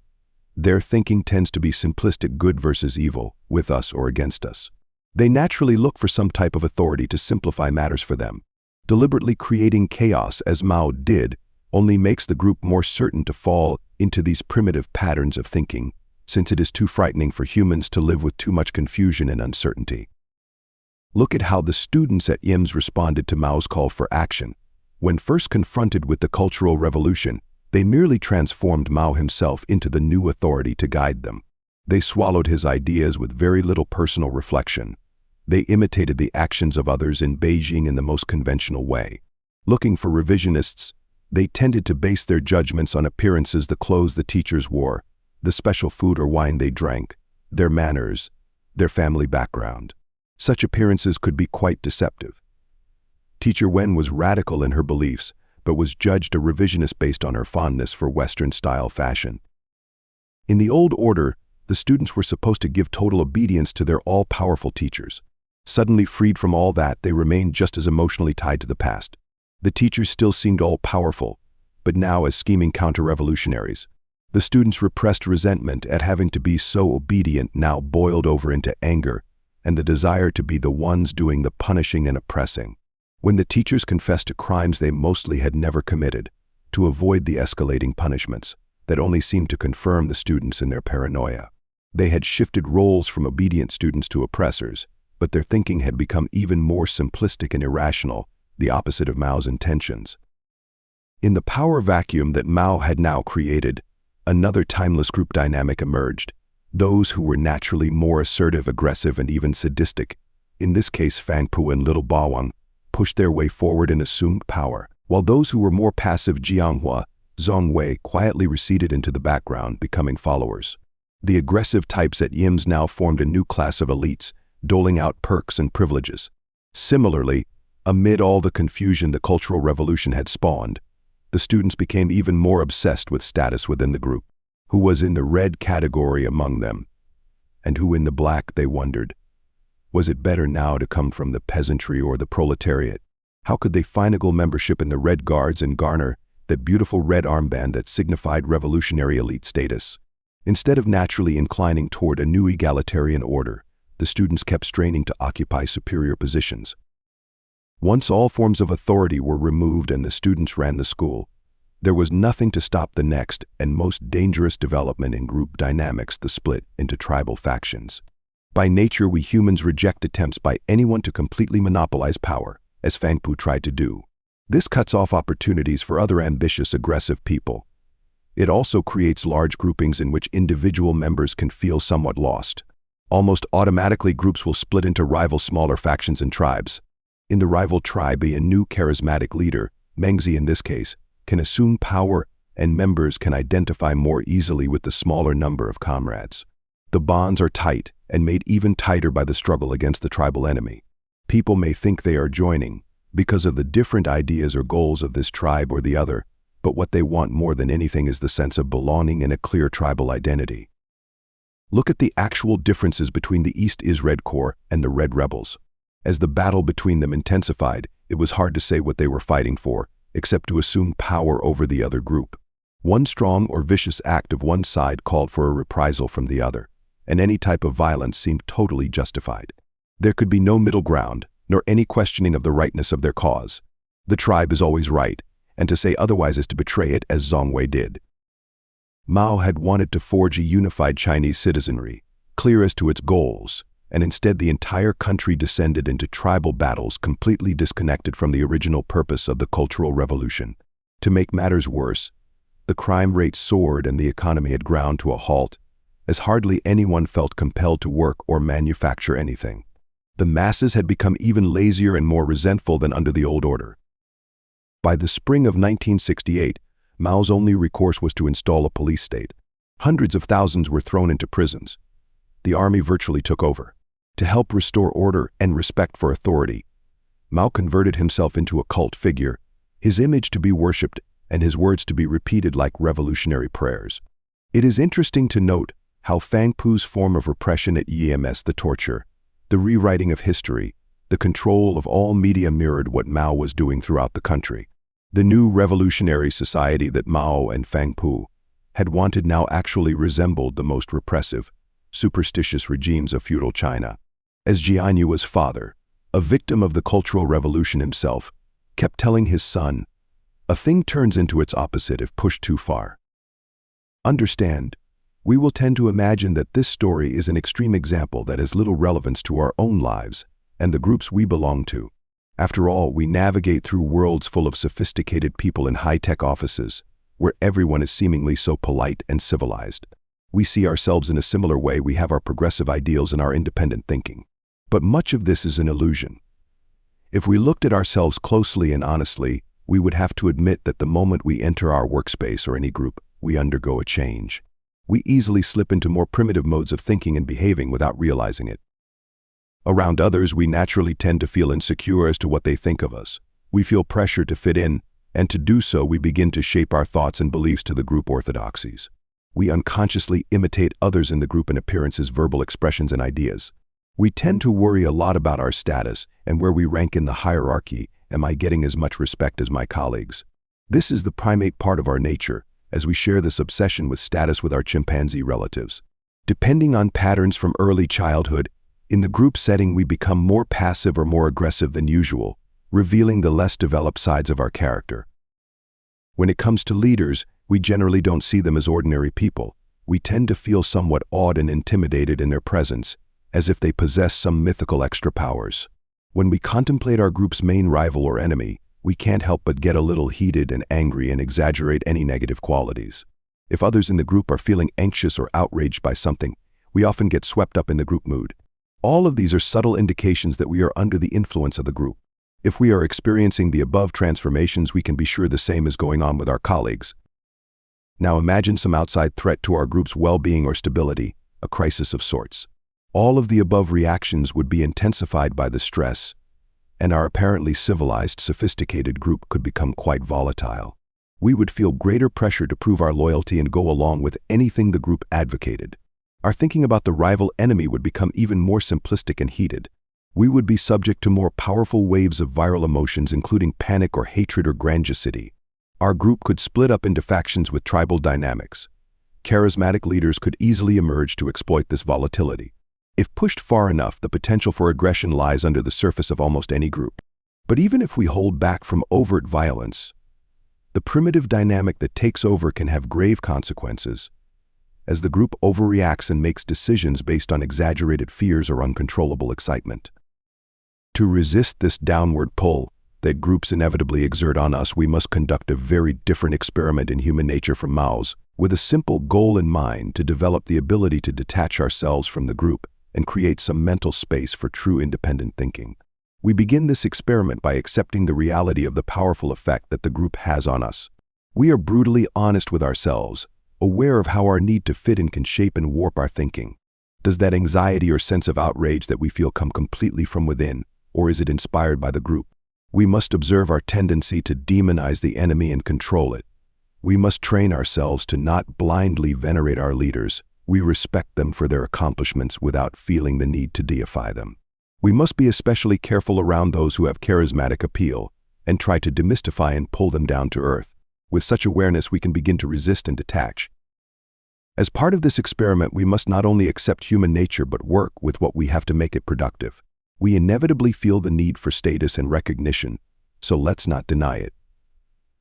Their thinking tends to be simplistic, good versus evil, with us or against us. They naturally look for some type of authority to simplify matters for them. Deliberately creating chaos, as Mao did, only makes the group more certain to fall into these primitive patterns of thinking, since it is too frightening for humans to live with too much confusion and uncertainty. Look at how the students at IMS responded to Mao's call for action. When first confronted with the Cultural Revolution, they merely transformed Mao himself into the new authority to guide them. They swallowed his ideas with very little personal reflection. They imitated the actions of others in Beijing in the most conventional way. Looking for revisionists, they tended to base their judgments on appearances: the clothes the teachers wore, the special food or wine they drank, their manners, their family background. Such appearances could be quite deceptive. Teacher Wen was radical in her beliefs, but was judged a revisionist based on her fondness for Western-style fashion. In the old order, the students were supposed to give total obedience to their all-powerful teachers. Suddenly freed from all that, they remained just as emotionally tied to the past. The teachers still seemed all-powerful, but now as scheming counter-revolutionaries. The students' repressed resentment at having to be so obedient now boiled over into anger and the desire to be the ones doing the punishing and oppressing. When the teachers confessed to crimes they mostly had never committed, to avoid the escalating punishments that only seemed to confirm the students in their paranoia. They had shifted roles from obedient students to oppressors, but their thinking had become even more simplistic and irrational, the opposite of Mao's intentions. In the power vacuum that Mao had now created, another timeless group dynamic emerged. Those who were naturally more assertive, aggressive, and even sadistic, in this case Fang Pu and Little Bawang, pushed their way forward and assumed power, while those who were more passive, Jianghua, Zhongwei, quietly receded into the background, becoming followers. The aggressive types at YIMS now formed a new class of elites, doling out perks and privileges. Similarly, amid all the confusion the Cultural Revolution had spawned, the students became even more obsessed with status within the group. Who was in the red category among them, and who in the black, they wondered. Was it better now to come from the peasantry or the proletariat? How could they finagle membership in the Red Guards and garner that beautiful red armband that signified revolutionary elite status? Instead of naturally inclining toward a new egalitarian order, the students kept straining to occupy superior positions. Once all forms of authority were removed and the students ran the school, there was nothing to stop the next and most dangerous development in group dynamics: the split into tribal factions. By nature, we humans reject attempts by anyone to completely monopolize power, as Fang Pu tried to do. This cuts off opportunities for other ambitious, aggressive people. It also creates large groupings in which individual members can feel somewhat lost. Almost automatically, groups will split into rival smaller factions and tribes. In the rival tribe, a new charismatic leader, Mengzi in this case, can assume power, and members can identify more easily with the smaller number of comrades. The bonds are tight and made even tighter by the struggle against the tribal enemy. People may think they are joining because of the different ideas or goals of this tribe or the other, but what they want more than anything is the sense of belonging and a clear tribal identity. Look at the actual differences between the East Is Red Corps and the Red Rebels. As the battle between them intensified, it was hard to say what they were fighting for, except to assume power over the other group. One strong or vicious act of one side called for a reprisal from the other, and any type of violence seemed totally justified. There could be no middle ground, nor any questioning of the rightness of their cause. The tribe is always right, and to say otherwise is to betray it, as Zhongwei did. Mao had wanted to forge a unified Chinese citizenry, clear as to its goals, and instead the entire country descended into tribal battles completely disconnected from the original purpose of the Cultural Revolution. To make matters worse, the crime rate soared and the economy had ground to a halt, as hardly anyone felt compelled to work or manufacture anything. The masses had become even lazier and more resentful than under the old order. By the spring of 1968, Mao's only recourse was to install a police state. Hundreds of thousands were thrown into prisons. The army virtually took over. To help restore order and respect for authority, Mao converted himself into a cult figure, his image to be worshipped and his words to be repeated like revolutionary prayers. It is interesting to note how Fang Pu's form of repression at EMS, the torture, the rewriting of history, the control of all media mirrored what Mao was doing throughout the country. The new revolutionary society that Mao and Fang Pu had wanted now actually resembled the most repressive, superstitious regimes of feudal China. As Jian Yu's father, a victim of the Cultural Revolution himself, kept telling his son, "A thing turns into its opposite if pushed too far." Understand, we will tend to imagine that this story is an extreme example that has little relevance to our own lives and the groups we belong to. After all, we navigate through worlds full of sophisticated people in high-tech offices, where everyone is seemingly so polite and civilized. We see ourselves in a similar way. We have our progressive ideals and our independent thinking. But much of this is an illusion. If we looked at ourselves closely and honestly, we would have to admit that the moment we enter our workspace or any group, we undergo a change. We easily slip into more primitive modes of thinking and behaving without realizing it. Around others, we naturally tend to feel insecure as to what they think of us. We feel pressure to fit in, and to do so, we begin to shape our thoughts and beliefs to the group orthodoxies. We unconsciously imitate others in the group in appearances, verbal expressions, and ideas. We tend to worry a lot about our status and where we rank in the hierarchy. Am I getting as much respect as my colleagues? This is the primate part of our nature, as we share this obsession with status with our chimpanzee relatives. Depending on patterns from early childhood, in the group setting we become more passive or more aggressive than usual, revealing the less developed sides of our character. When it comes to leaders, we generally don't see them as ordinary people. We tend to feel somewhat awed and intimidated in their presence, as if they possess some mythical extra powers. When we contemplate our group's main rival or enemy, we can't help but get a little heated and angry and exaggerate any negative qualities. If others in the group are feeling anxious or outraged by something, we often get swept up in the group mood. All of these are subtle indications that we are under the influence of the group. If we are experiencing the above transformations, we can be sure the same is going on with our colleagues. Now imagine some outside threat to our group's well-being or stability, a crisis of sorts. All of the above reactions would be intensified by the stress, and our apparently civilized, sophisticated group could become quite volatile. We would feel greater pressure to prove our loyalty and go along with anything the group advocated. Our thinking about the rival enemy would become even more simplistic and heated. We would be subject to more powerful waves of viral emotions, including panic or hatred or grandiosity. Our group could split up into factions with tribal dynamics. Charismatic leaders could easily emerge to exploit this volatility. If pushed far enough, the potential for aggression lies under the surface of almost any group. But even if we hold back from overt violence, the primitive dynamic that takes over can have grave consequences, as the group overreacts and makes decisions based on exaggerated fears or uncontrollable excitement. To resist this downward pull that groups inevitably exert on us, we must conduct a very different experiment in human nature from Mao's, with a simple goal in mind: to develop the ability to detach ourselves from the group and create some mental space for true independent thinking. We begin this experiment by accepting the reality of the powerful effect that the group has on us. We are brutally honest with ourselves, aware of how our need to fit in can shape and warp our thinking. Does that anxiety or sense of outrage that we feel come completely from within, or is it inspired by the group? We must observe our tendency to demonize the enemy and control it. We must train ourselves to not blindly venerate our leaders. We respect them for their accomplishments without feeling the need to deify them. We must be especially careful around those who have charismatic appeal and try to demystify and pull them down to earth. With such awareness, we can begin to resist and detach. As part of this experiment, we must not only accept human nature but work with what we have to make it productive. We inevitably feel the need for status and recognition, so let's not deny it.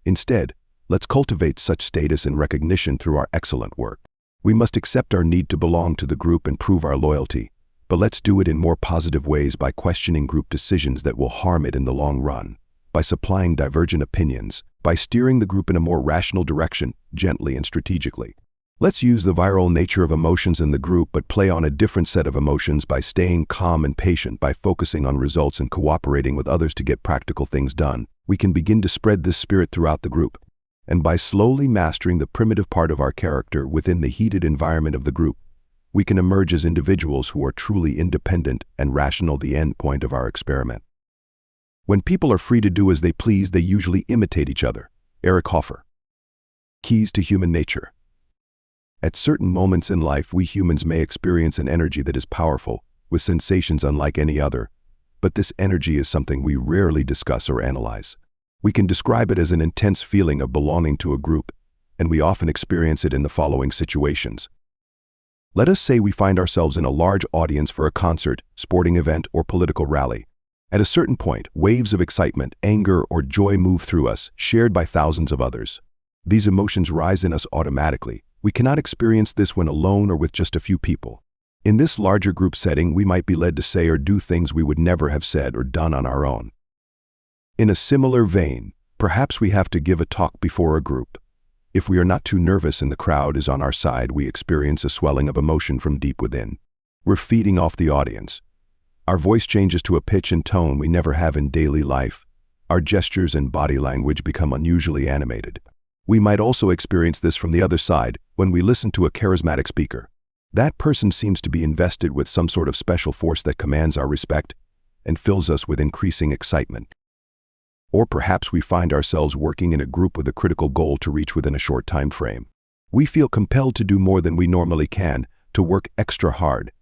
Instead, let's cultivate such status and recognition through our excellent work. We must accept our need to belong to the group and prove our loyalty, but let's do it in more positive ways by questioning group decisions that will harm it in the long run, by supplying divergent opinions, by steering the group in a more rational direction, gently and strategically. Let's use the viral nature of emotions in the group but play on a different set of emotions by staying calm and patient, by focusing on results and cooperating with others to get practical things done. We can begin to spread this spirit throughout the group. And by slowly mastering the primitive part of our character within the heated environment of the group, we can emerge as individuals who are truly independent and rational, the end point of our experiment. When people are free to do as they please, they usually imitate each other. Eric Hoffer. Keys to human nature. At certain moments in life, we humans may experience an energy that is powerful, with sensations unlike any other, but this energy is something we rarely discuss or analyze. We can describe it as an intense feeling of belonging to a group, and we often experience it in the following situations. Let us say we find ourselves in a large audience for a concert, sporting event, or political rally. At a certain point, waves of excitement, anger, or joy move through us, shared by thousands of others. These emotions rise in us automatically. We cannot experience this when alone or with just a few people. In this larger group setting, we might be led to say or do things we would never have said or done on our own. In a similar vein, perhaps we have to give a talk before a group. If we are not too nervous and the crowd is on our side, we experience a swelling of emotion from deep within. We're feeding off the audience. Our voice changes to a pitch and tone we never have in daily life. Our gestures and body language become unusually animated. We might also experience this from the other side when we listen to a charismatic speaker. That person seems to be invested with some sort of special force that commands our respect and fills us with increasing excitement. Or perhaps we find ourselves working in a group with a critical goal to reach within a short time frame. We feel compelled to do more than we normally can, to work extra hard.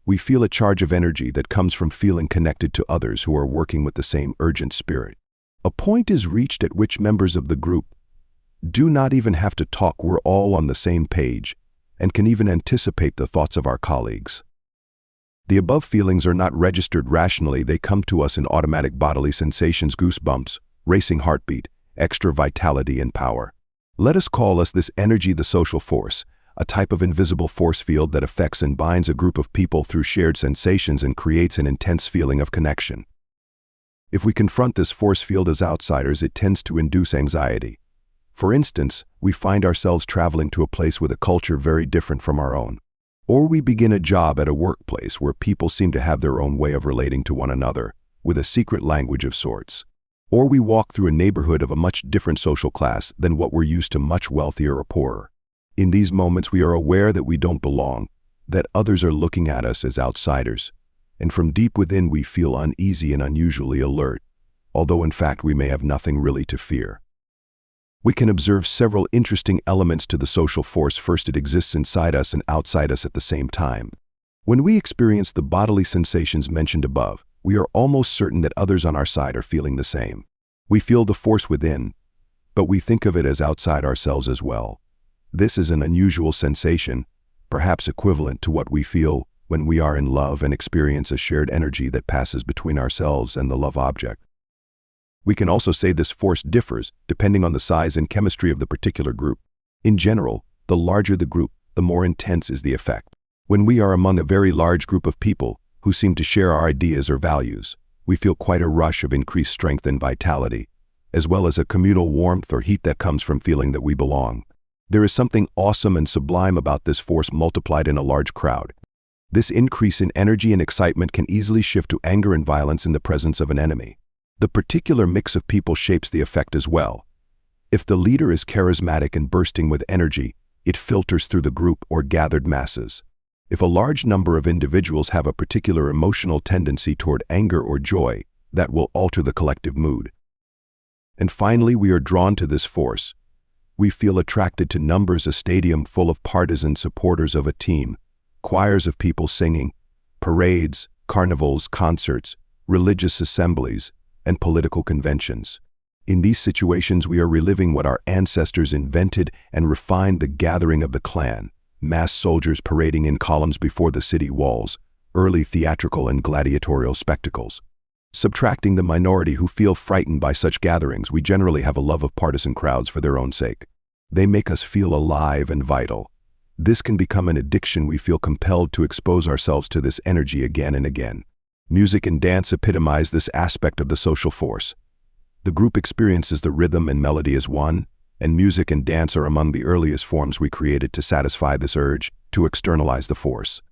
We feel a charge of energy that comes from feeling connected to others who are working with the same urgent spirit. A point is reached at which members of the group do not even have to talk. We're all on the same page and can even anticipate the thoughts of our colleagues. The above feelings are not registered rationally. They come to us in automatic bodily sensations: goosebumps, racing heartbeat, extra vitality and power. Let us call this energy the social force, a type of invisible force field that affects and binds a group of people through shared sensations and creates an intense feeling of connection. If we confront this force field as outsiders, it tends to induce anxiety. For instance, we find ourselves traveling to a place with a culture very different from our own. Or we begin a job at a workplace where people seem to have their own way of relating to one another, with a secret language of sorts. Or we walk through a neighborhood of a much different social class than what we're used to, much wealthier or poorer. In these moments, we are aware that we don't belong, that others are looking at us as outsiders, and from deep within we feel uneasy and unusually alert, although in fact we may have nothing really to fear. We can observe several interesting elements to the social force. First, it exists inside us and outside us at the same time. When we experience the bodily sensations mentioned above, we are almost certain that others on our side are feeling the same. We feel the force within, but we think of it as outside ourselves as well. This is an unusual sensation, perhaps equivalent to what we feel when we are in love and experience a shared energy that passes between ourselves and the love object. We can also say this force differs depending on the size and chemistry of the particular group. In general, the larger the group, the more intense is the effect. When we are among a very large group of people who seem to share our ideas or values, we feel quite a rush of increased strength and vitality, as well as a communal warmth or heat that comes from feeling that we belong. There is something awesome and sublime about this force multiplied in a large crowd. This increase in energy and excitement can easily shift to anger and violence in the presence of an enemy. The particular mix of people shapes the effect as well. If the leader is charismatic and bursting with energy, it filters through the group or gathered masses. If a large number of individuals have a particular emotional tendency toward anger or joy, that will alter the collective mood. And finally, we are drawn to this force. We feel attracted to numbers, a stadium full of partisan supporters of a team, choirs of people singing, parades, carnivals, concerts, religious assemblies, and political conventions. In these situations, we are reliving what our ancestors invented and refined: the gathering of the clan, mass soldiers parading in columns before the city walls, early theatrical and gladiatorial spectacles. Subtracting the minority who feel frightened by such gatherings, we generally have a love of partisan crowds for their own sake. They make us feel alive and vital. This can become an addiction. We feel compelled to expose ourselves to this energy again and again. Music and dance epitomize this aspect of the social force. The group experiences the rhythm and melody as one, and music and dance are among the earliest forms we created to satisfy this urge to externalize the force.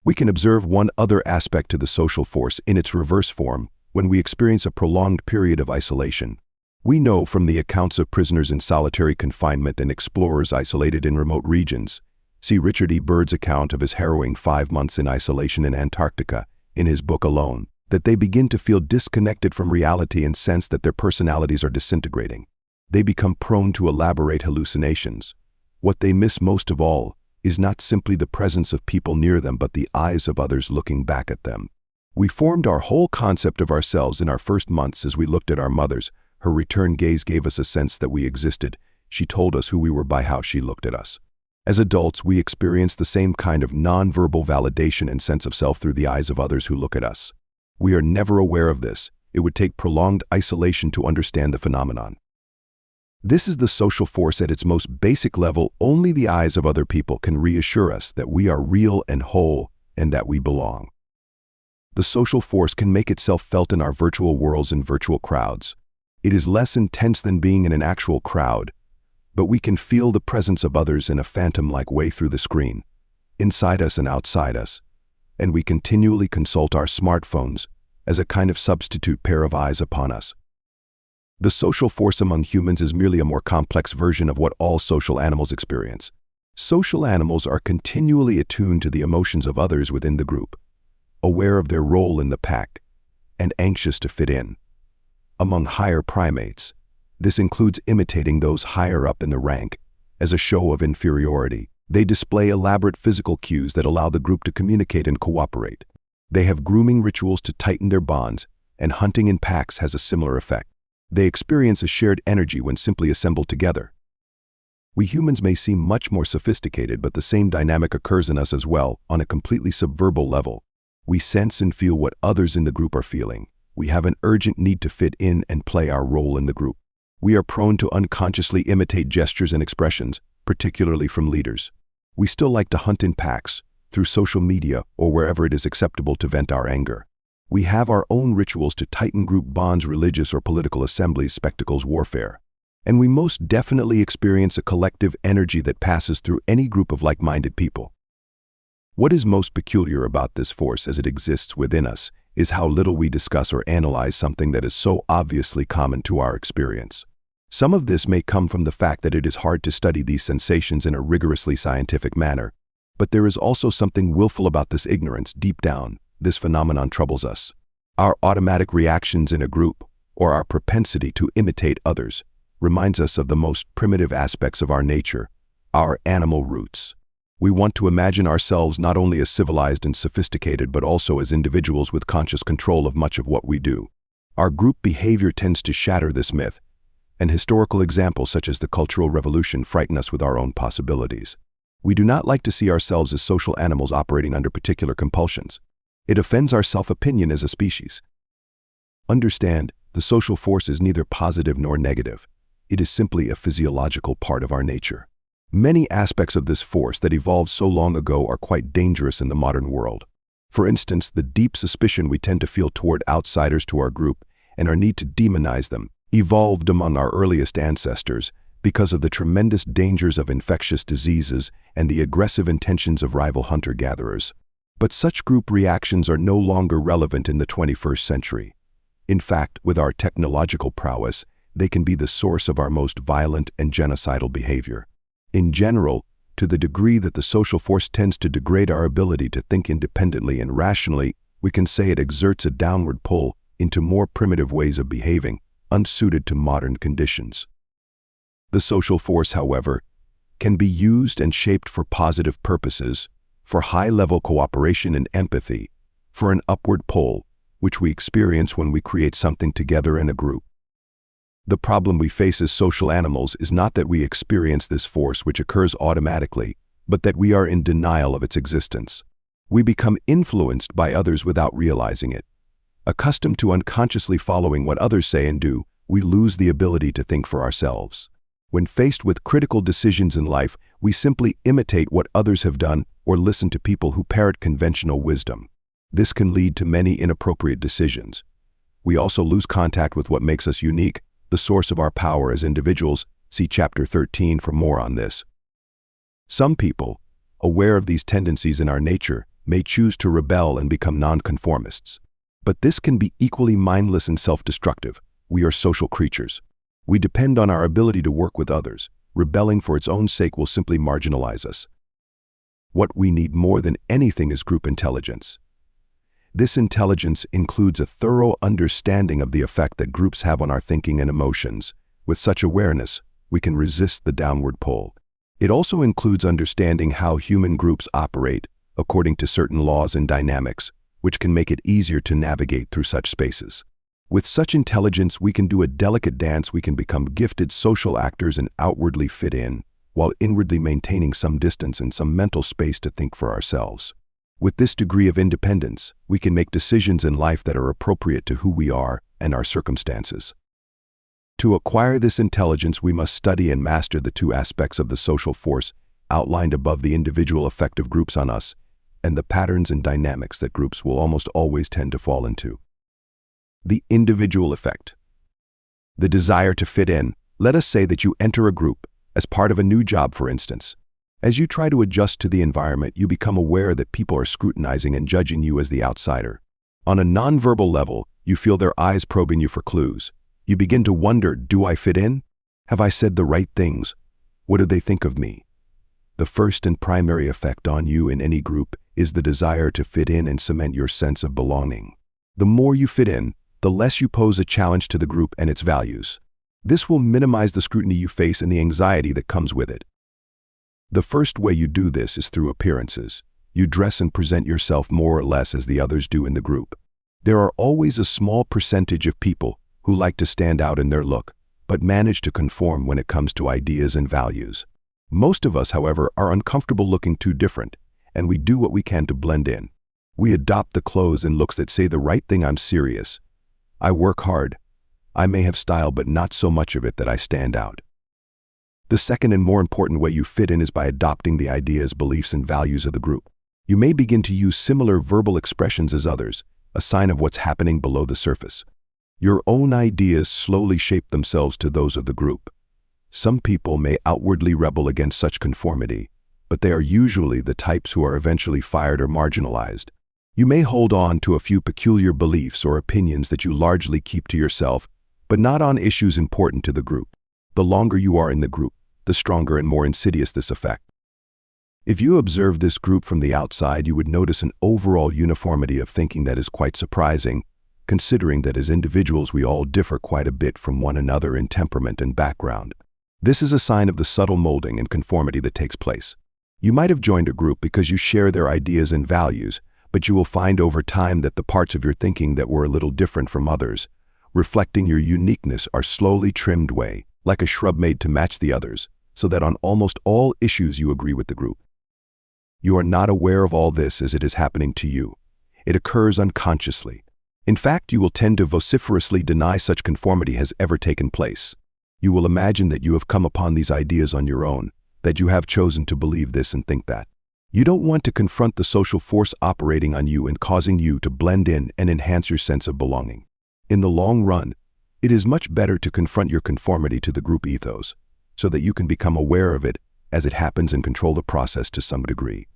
We can observe one other aspect to the social force in its reverse form when we experience a prolonged period of isolation. We know from the accounts of prisoners in solitary confinement and explorers isolated in remote regions. See Richard E. Byrd's account of his harrowing 5 months in isolation in Antarctica in his book Alone, that they begin to feel disconnected from reality and sense that their personalities are disintegrating. They become prone to elaborate hallucinations. What they miss most of all is not simply the presence of people near them, but the eyes of others looking back at them. We formed our whole concept of ourselves in our first months as we looked at our mothers. Her return gaze gave us a sense that we existed. She told us who we were by how she looked at us. As adults, we experience the same kind of nonverbal validation and sense of self through the eyes of others who look at us. We are never aware of this. It would take prolonged isolation to understand the phenomenon. This is the social force at its most basic level. Only the eyes of other people can reassure us that we are real and whole and that we belong. The social force can make itself felt in our virtual worlds and virtual crowds. It is less intense than being in an actual crowd, but we can feel the presence of others in a phantom-like way through the screen, inside us and outside us, and we continually consult our smartphones as a kind of substitute pair of eyes upon us. The social force among humans is merely a more complex version of what all social animals experience. Social animals are continually attuned to the emotions of others within the group, aware of their role in the pack, and anxious to fit in. Among higher primates, this includes imitating those higher up in the rank as a show of inferiority. They display elaborate physical cues that allow the group to communicate and cooperate. They have grooming rituals to tighten their bonds, and hunting in packs has a similar effect. They experience a shared energy when simply assembled together. We humans may seem much more sophisticated, but the same dynamic occurs in us as well, on a completely subverbal level. We sense and feel what others in the group are feeling. We have an urgent need to fit in and play our role in the group. We are prone to unconsciously imitate gestures and expressions, particularly from leaders. We still like to hunt in packs, through social media or wherever it is acceptable to vent our anger. We have our own rituals to tighten group bonds, religious or political assemblies, spectacles, warfare. And we most definitely experience a collective energy that passes through any group of like-minded people. What is most peculiar about this force as it exists within us is how little we discuss or analyze something that is so obviously common to our experience. Some of this may come from the fact that it is hard to study these sensations in a rigorously scientific manner, but there is also something willful about this ignorance. Deep down, this phenomenon troubles us. Our automatic reactions in a group, or our propensity to imitate others, reminds us of the most primitive aspects of our nature, our animal roots. We want to imagine ourselves not only as civilized and sophisticated, but also as individuals with conscious control of much of what we do. Our group behavior tends to shatter this myth, and historical examples such as the Cultural Revolution frighten us with our own possibilities. We do not like to see ourselves as social animals operating under particular compulsions. It offends our self-opinion as a species. Understand, the social force is neither positive nor negative. It is simply a physiological part of our nature. Many aspects of this force that evolved so long ago are quite dangerous in the modern world. For instance, the deep suspicion we tend to feel toward outsiders to our group and our need to demonize them evolved among our earliest ancestors because of the tremendous dangers of infectious diseases and the aggressive intentions of rival hunter-gatherers. But such group reactions are no longer relevant in the 21st century. In fact, with our technological prowess, they can be the source of our most violent and genocidal behavior. In general, to the degree that the social force tends to degrade our ability to think independently and rationally, we can say it exerts a downward pull into more primitive ways of behaving, unsuited to modern conditions. The social force, however, can be used and shaped for positive purposes, for high-level cooperation and empathy, for an upward pull, which we experience when we create something together in a group. The problem we face as social animals is not that we experience this force which occurs automatically, but that we are in denial of its existence. We become influenced by others without realizing it. Accustomed to unconsciously following what others say and do, we lose the ability to think for ourselves. When faced with critical decisions in life, we simply imitate what others have done or listen to people who parrot conventional wisdom. This can lead to many inappropriate decisions. We also lose contact with what makes us unique, the source of our power as individuals. See Chapter 13 for more on this. Some people, aware of these tendencies in our nature, may choose to rebel and become nonconformists. But this can be equally mindless and self-destructive. We are social creatures. We depend on our ability to work with others. Rebelling for its own sake will simply marginalize us. What we need more than anything is group intelligence. This intelligence includes a thorough understanding of the effect that groups have on our thinking and emotions. With such awareness, we can resist the downward pull. It also includes understanding how human groups operate according to certain laws and dynamics, which can make it easier to navigate through such spaces. With such intelligence, we can do a delicate dance. We can become gifted social actors and outwardly fit in, while inwardly maintaining some distance and some mental space to think for ourselves. With this degree of independence, we can make decisions in life that are appropriate to who we are and our circumstances. To acquire this intelligence, we must study and master the two aspects of the social force outlined above: the individual effect of groups on us, and the patterns and dynamics that groups will almost always tend to fall into. The individual effect. The desire to fit in. Let us say that you enter a group as part of a new job, for instance. As you try to adjust to the environment, you become aware that people are scrutinizing and judging you as the outsider. On a nonverbal level, you feel their eyes probing you for clues. You begin to wonder, do I fit in? Have I said the right things? What do they think of me? The first and primary effect on you in any group is the desire to fit in and cement your sense of belonging. The more you fit in, the less you pose a challenge to the group and its values. This will minimize the scrutiny you face and the anxiety that comes with it. The first way you do this is through appearances. You dress and present yourself more or less as the others do in the group. There are always a small percentage of people who like to stand out in their look, but manage to conform when it comes to ideas and values. Most of us, however, are uncomfortable looking too different, and we do what we can to blend in. We adopt the clothes and looks that say the right thing: I'm serious, I work hard, I may have style, but not so much of it that I stand out. The second and more important way you fit in is by adopting the ideas, beliefs, and values of the group. You may begin to use similar verbal expressions as others, a sign of what's happening below the surface. Your own ideas slowly shape themselves to those of the group. Some people may outwardly rebel against such conformity, but they are usually the types who are eventually fired or marginalized. You may hold on to a few peculiar beliefs or opinions that you largely keep to yourself, but not on issues important to the group. The longer you are in the group, the stronger and more insidious this effect. If you observe this group from the outside, you would notice an overall uniformity of thinking that is quite surprising, considering that as individuals we all differ quite a bit from one another in temperament and background. This is a sign of the subtle molding and conformity that takes place. You might have joined a group because you share their ideas and values, but you will find over time that the parts of your thinking that were a little different from others, reflecting your uniqueness, are slowly trimmed away, like a shrub made to match the others, so that on almost all issues you agree with the group. You are not aware of all this as it is happening to you. It occurs unconsciously. In fact, you will tend to vociferously deny such conformity has ever taken place. You will imagine that you have come upon these ideas on your own, that you have chosen to believe this and think that. You don't want to confront the social force operating on you and causing you to blend in and enhance your sense of belonging. In the long run, it is much better to confront your conformity to the group ethos, so that you can become aware of it as it happens and control the process to some degree.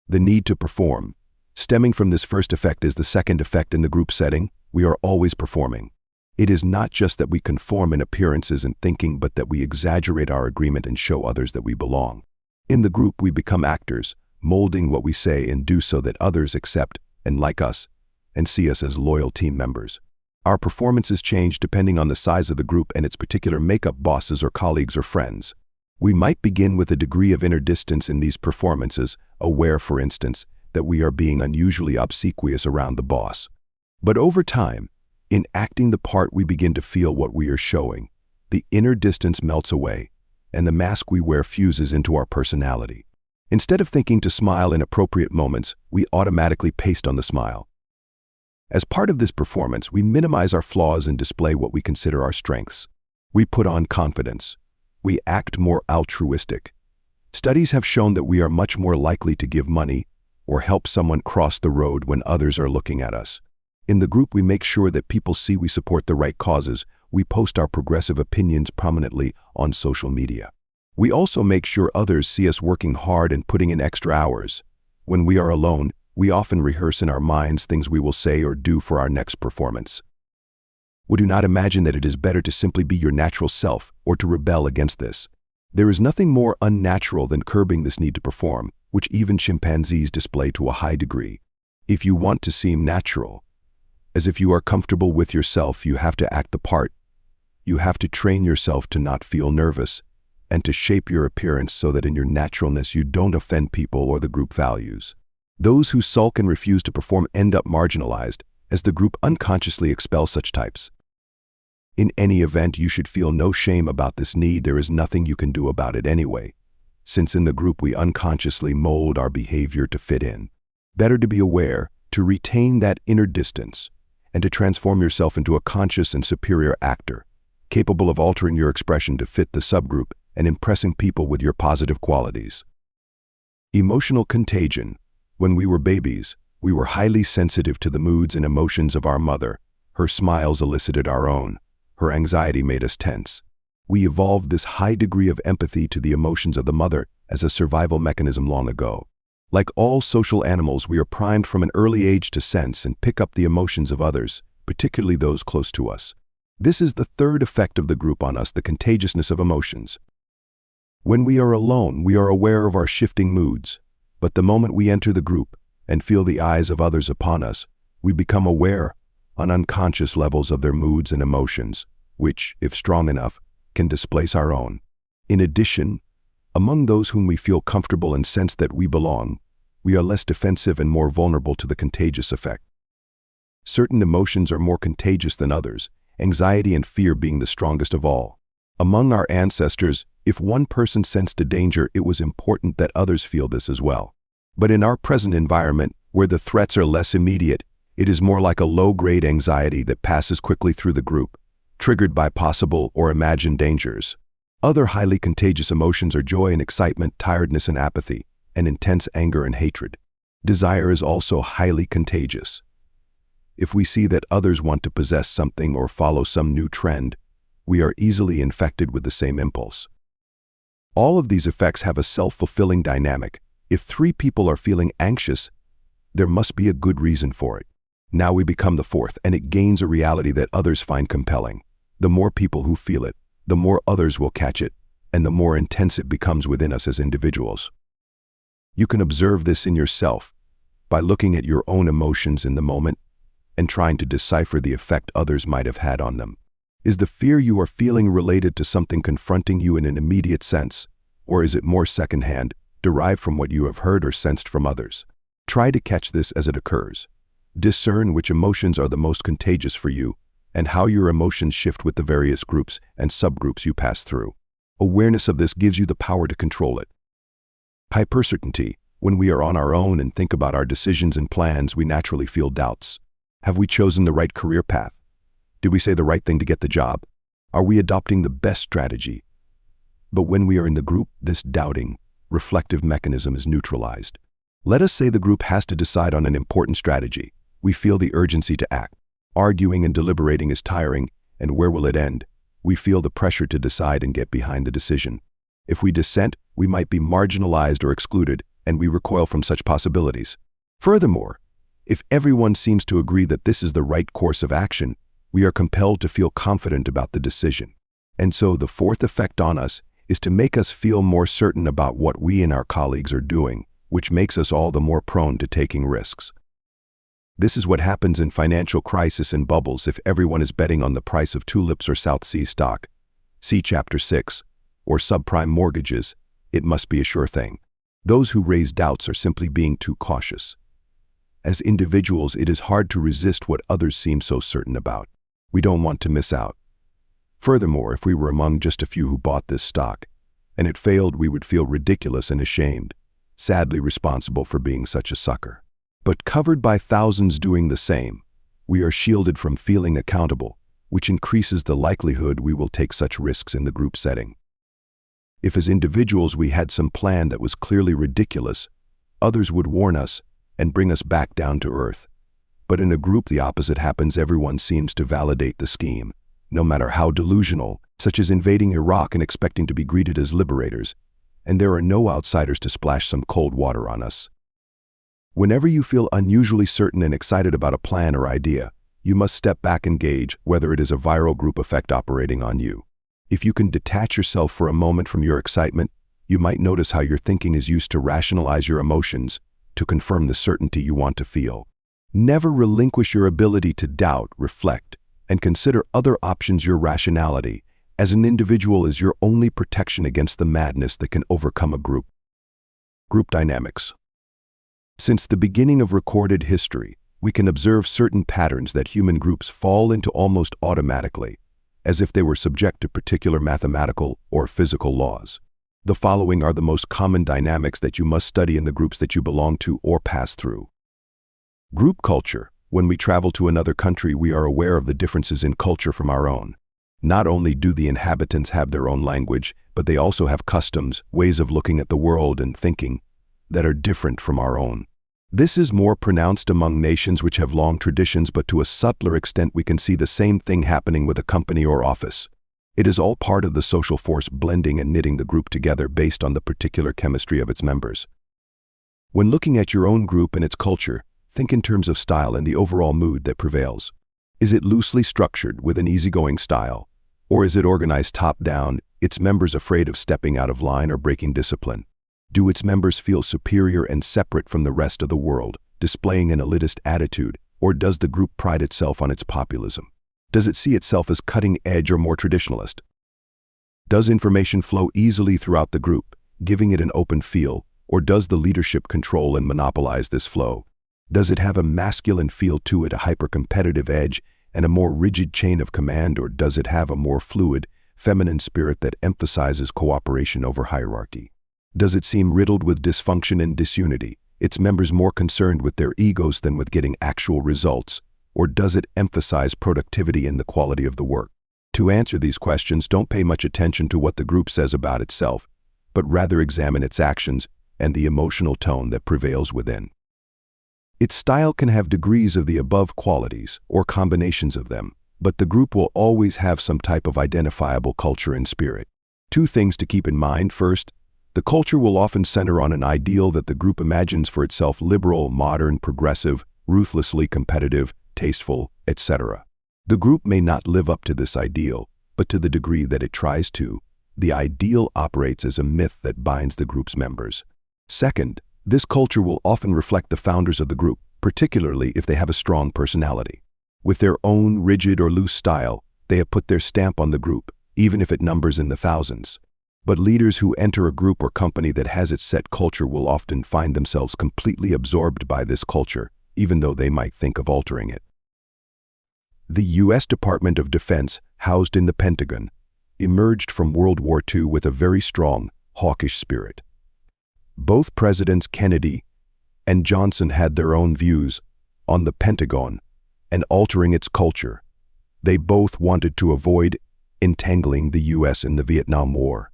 The need to perform. Stemming from this first effect is the second effect in the group setting. We are always performing. It is not just that we conform in appearances and thinking, but that we exaggerate our agreement and show others that we belong. In the group, we become actors, molding what we say and do so that others accept and like us and see us as loyal team members. Our performances change depending on the size of the group and its particular makeup, bosses or colleagues or friends. We might begin with a degree of inner distance in these performances, aware, for instance, that we are being unusually obsequious around the boss. But over time, in acting the part, we begin to feel what we are showing. The inner distance melts away, and the mask we wear fuses into our personality. Instead of thinking to smile in appropriate moments, we automatically paste on the smile. As part of this performance, we minimize our flaws and display what we consider our strengths. We put on confidence. We act more altruistic. Studies have shown that we are much more likely to give money or help someone cross the road when others are looking at us. In the group, we make sure that people see we support the right causes. We post our progressive opinions prominently on social media. We also make sure others see us working hard and putting in extra hours. When we are alone, we often rehearse in our minds things we will say or do for our next performance. We do not imagine that it is better to simply be your natural self or to rebel against this. There is nothing more unnatural than curbing this need to perform, which even chimpanzees display to a high degree. If you want to seem natural, as if you are comfortable with yourself, you have to act the part. You have to train yourself to not feel nervous and to shape your appearance so that in your naturalness you don't offend people or the group values. Those who sulk and refuse to perform end up marginalized, as the group unconsciously expels such types. In any event, you should feel no shame about this need. There is nothing you can do about it anyway, since in the group we unconsciously mold our behavior to fit in. Better to be aware, to retain that inner distance, and to transform yourself into a conscious and superior actor, capable of altering your expression to fit the subgroup and impressing people with your positive qualities. Emotional contagion. When we were babies, we were highly sensitive to the moods and emotions of our mother. Her smiles elicited our own. Her anxiety made us tense. We evolved this high degree of empathy to the emotions of the mother as a survival mechanism long ago. Like all social animals, we are primed from an early age to sense and pick up the emotions of others, particularly those close to us. This is the third effect of the group on us, the contagiousness of emotions. When we are alone, we are aware of our shifting moods, but the moment we enter the group and feel the eyes of others upon us, we become aware on unconscious levels of their moods and emotions, which, if strong enough, can displace our own. In addition, among those whom we feel comfortable and sense that we belong, we are less defensive and more vulnerable to the contagious effect. Certain emotions are more contagious than others, anxiety and fear being the strongest of all. Among our ancestors, if one person sensed a danger, it was important that others feel this as well. But in our present environment, where the threats are less immediate, it is more like a low-grade anxiety that passes quickly through the group, triggered by possible or imagined dangers. Other highly contagious emotions are joy and excitement, tiredness and apathy, and intense anger and hatred. Desire is also highly contagious. If we see that others want to possess something or follow some new trend, we are easily infected with the same impulse. All of these effects have a self-fulfilling dynamic. If 3 people are feeling anxious, there must be a good reason for it. Now we become the fourth, and it gains a reality that others find compelling. The more people who feel it, the more others will catch it, and the more intense it becomes within us as individuals. You can observe this in yourself by looking at your own emotions in the moment and trying to decipher the effect others might have had on them. Is the fear you are feeling related to something confronting you in an immediate sense, or is it more secondhand, derived from what you have heard or sensed from others? Try to catch this as it occurs. Discern which emotions are the most contagious for you and how your emotions shift with the various groups and subgroups you pass through. Awareness of this gives you the power to control it. Hypercertainty. When we are on our own and think about our decisions and plans, we naturally feel doubts. Have we chosen the right career path? Did we say the right thing to get the job? Are we adopting the best strategy? But when we are in the group, this doubting, reflective mechanism is neutralized. Let us say the group has to decide on an important strategy. We feel the urgency to act. Arguing and deliberating is tiring, and where will it end? We feel the pressure to decide and get behind the decision. If we dissent, we might be marginalized or excluded, and we recoil from such possibilities. Furthermore, If everyone seems to agree that this is the right course of action, we are compelled to feel confident about the decision. And so the fourth effect on us is to make us feel more certain about what we and our colleagues are doing, which makes us all the more prone to taking risks. This is what happens in financial crisis and bubbles if everyone is betting on the price of tulips or South Sea stock. See Chapter 6. Or subprime mortgages. It must be a sure thing. Those who raise doubts are simply being too cautious. As individuals, it is hard to resist what others seem so certain about. We don't want to miss out. Furthermore, if we were among just a few who bought this stock, and it failed, we would feel ridiculous and ashamed, sadly responsible for being such a sucker. But covered by thousands doing the same, we are shielded from feeling accountable, which increases the likelihood we will take such risks in the group setting. If as individuals we had some plan that was clearly ridiculous, others would warn us and bring us back down to earth. But in a group the opposite happens. Everyone seems to validate the scheme, no matter how delusional, such as invading Iraq and expecting to be greeted as liberators, and there are no outsiders to splash some cold water on us. Whenever you feel unusually certain and excited about a plan or idea, you must step back and gauge whether it is a viral group effect operating on you. If you can detach yourself for a moment from your excitement, you might notice how your thinking is used to rationalize your emotions, to confirm the certainty you want to feel. Never relinquish your ability to doubt, reflect, and consider other options. Your rationality, as an individual, is your only protection against the madness that can overcome a group. Group dynamics. Since the beginning of recorded history, we can observe certain patterns that human groups fall into almost automatically, as if they were subject to particular mathematical or physical laws. The following are the most common dynamics that you must study in the groups that you belong to or pass through. Group culture. When we travel to another country, we are aware of the differences in culture from our own. Not only do the inhabitants have their own language, but they also have customs, ways of looking at the world and thinking that are different from our own. This is more pronounced among nations which have long traditions, but to a subtler extent we can see the same thing happening with a company or office. It is all part of the social force blending and knitting the group together based on the particular chemistry of its members. When looking at your own group and its culture, think in terms of style and the overall mood that prevails. Is it loosely structured with an easygoing style? Or is it organized top-down, its members afraid of stepping out of line or breaking discipline? Do its members feel superior and separate from the rest of the world, displaying an elitist attitude, or does the group pride itself on its populism? Does it see itself as cutting-edge or more traditionalist? Does information flow easily throughout the group, giving it an open feel, or does the leadership control and monopolize this flow? Does it have a masculine feel to it, a hyper-competitive edge, and a more rigid chain of command, or does it have a more fluid, feminine spirit that emphasizes cooperation over hierarchy? Does it seem riddled with dysfunction and disunity, its members more concerned with their egos than with getting actual results, or does it emphasize productivity and the quality of the work? To answer these questions, don't pay much attention to what the group says about itself, but rather examine its actions and the emotional tone that prevails within. Its style can have degrees of the above qualities or combinations of them, but the group will always have some type of identifiable culture and spirit. Two things to keep in mind. First, the culture will often center on an ideal that the group imagines for itself: liberal, modern, progressive, ruthlessly competitive, tasteful, etc. The group may not live up to this ideal, but to the degree that it tries to, the ideal operates as a myth that binds the group's members. Second, this culture will often reflect the founders of the group, particularly if they have a strong personality. With their own rigid or loose style, they have put their stamp on the group, even if it numbers in the thousands. But leaders who enter a group or company that has its set culture will often find themselves completely absorbed by this culture, even though they might think of altering it. The U.S. Department of Defense, housed in the Pentagon, emerged from World War II with a very strong, hawkish spirit. Both Presidents Kennedy and Johnson had their own views on the Pentagon and altering its culture. They both wanted to avoid entangling the U.S. in the Vietnam War.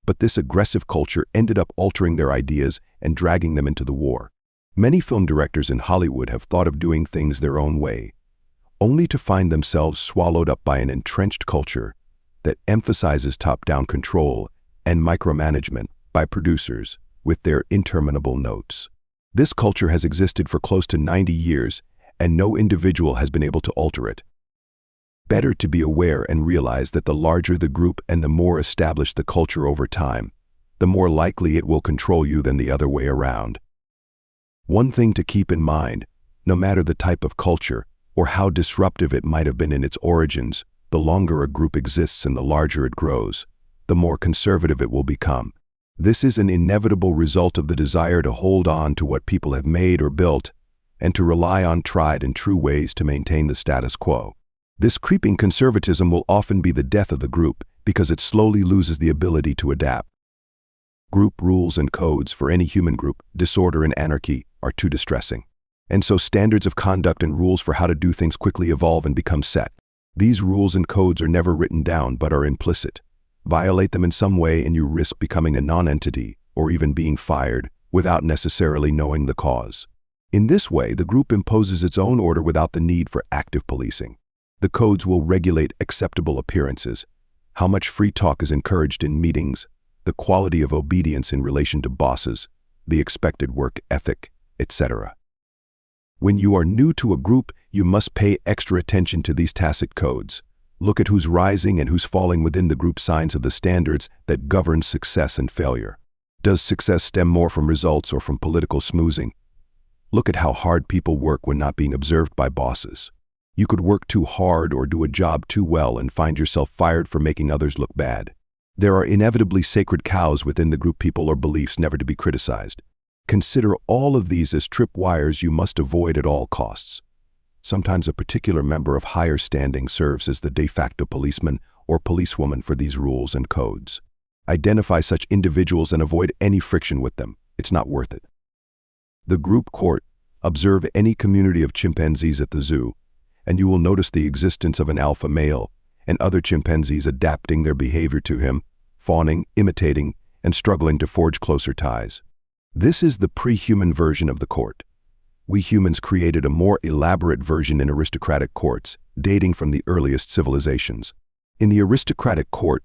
But this aggressive culture ended up altering their ideas and dragging them into the war. Many film directors in Hollywood have thought of doing things their own way, only to find themselves swallowed up by an entrenched culture that emphasizes top-down control and micromanagement by producers with their interminable notes. This culture has existed for close to 90 years, and no individual has been able to alter it. Better to be aware and realize that the larger the group and the more established the culture over time, the more likely it will control you than the other way around. One thing to keep in mind, no matter the type of culture or how disruptive it might have been in its origins, the longer a group exists and the larger it grows, the more conservative it will become. This is an inevitable result of the desire to hold on to what people have made or built and to rely on tried and true ways to maintain the status quo. This creeping conservatism will often be the death of the group because it slowly loses the ability to adapt. Group rules and codes for any human group, disorder and anarchy, are too distressing. And so standards of conduct and rules for how to do things quickly evolve and become set. These rules and codes are never written down but are implicit. Violate them in some way and you risk becoming a non-entity or even being fired without necessarily knowing the cause. In this way, the group imposes its own order without the need for active policing. The codes will regulate acceptable appearances, how much free talk is encouraged in meetings, the quality of obedience in relation to bosses, the expected work ethic, etc. When you are new to a group, you must pay extra attention to these tacit codes. Look at who's rising and who's falling within the group signs of the standards that govern success and failure. Does success stem more from results or from political schmoozing? Look at how hard people work when not being observed by bosses. You could work too hard or do a job too well and find yourself fired for making others look bad. There are inevitably sacred cows within the group people or beliefs never to be criticized. Consider all of these as tripwires you must avoid at all costs. Sometimes a particular member of higher standing serves as the de facto policeman or policewoman for these rules and codes. Identify such individuals and avoid any friction with them. It's not worth it. The group court. Observe any community of chimpanzees at the zoo, and you will notice the existence of an alpha male and other chimpanzees adapting their behavior to him, fawning, imitating, and struggling to forge closer ties. This is the pre-human version of the court. We humans created a more elaborate version in aristocratic courts, dating from the earliest civilizations. In the aristocratic court,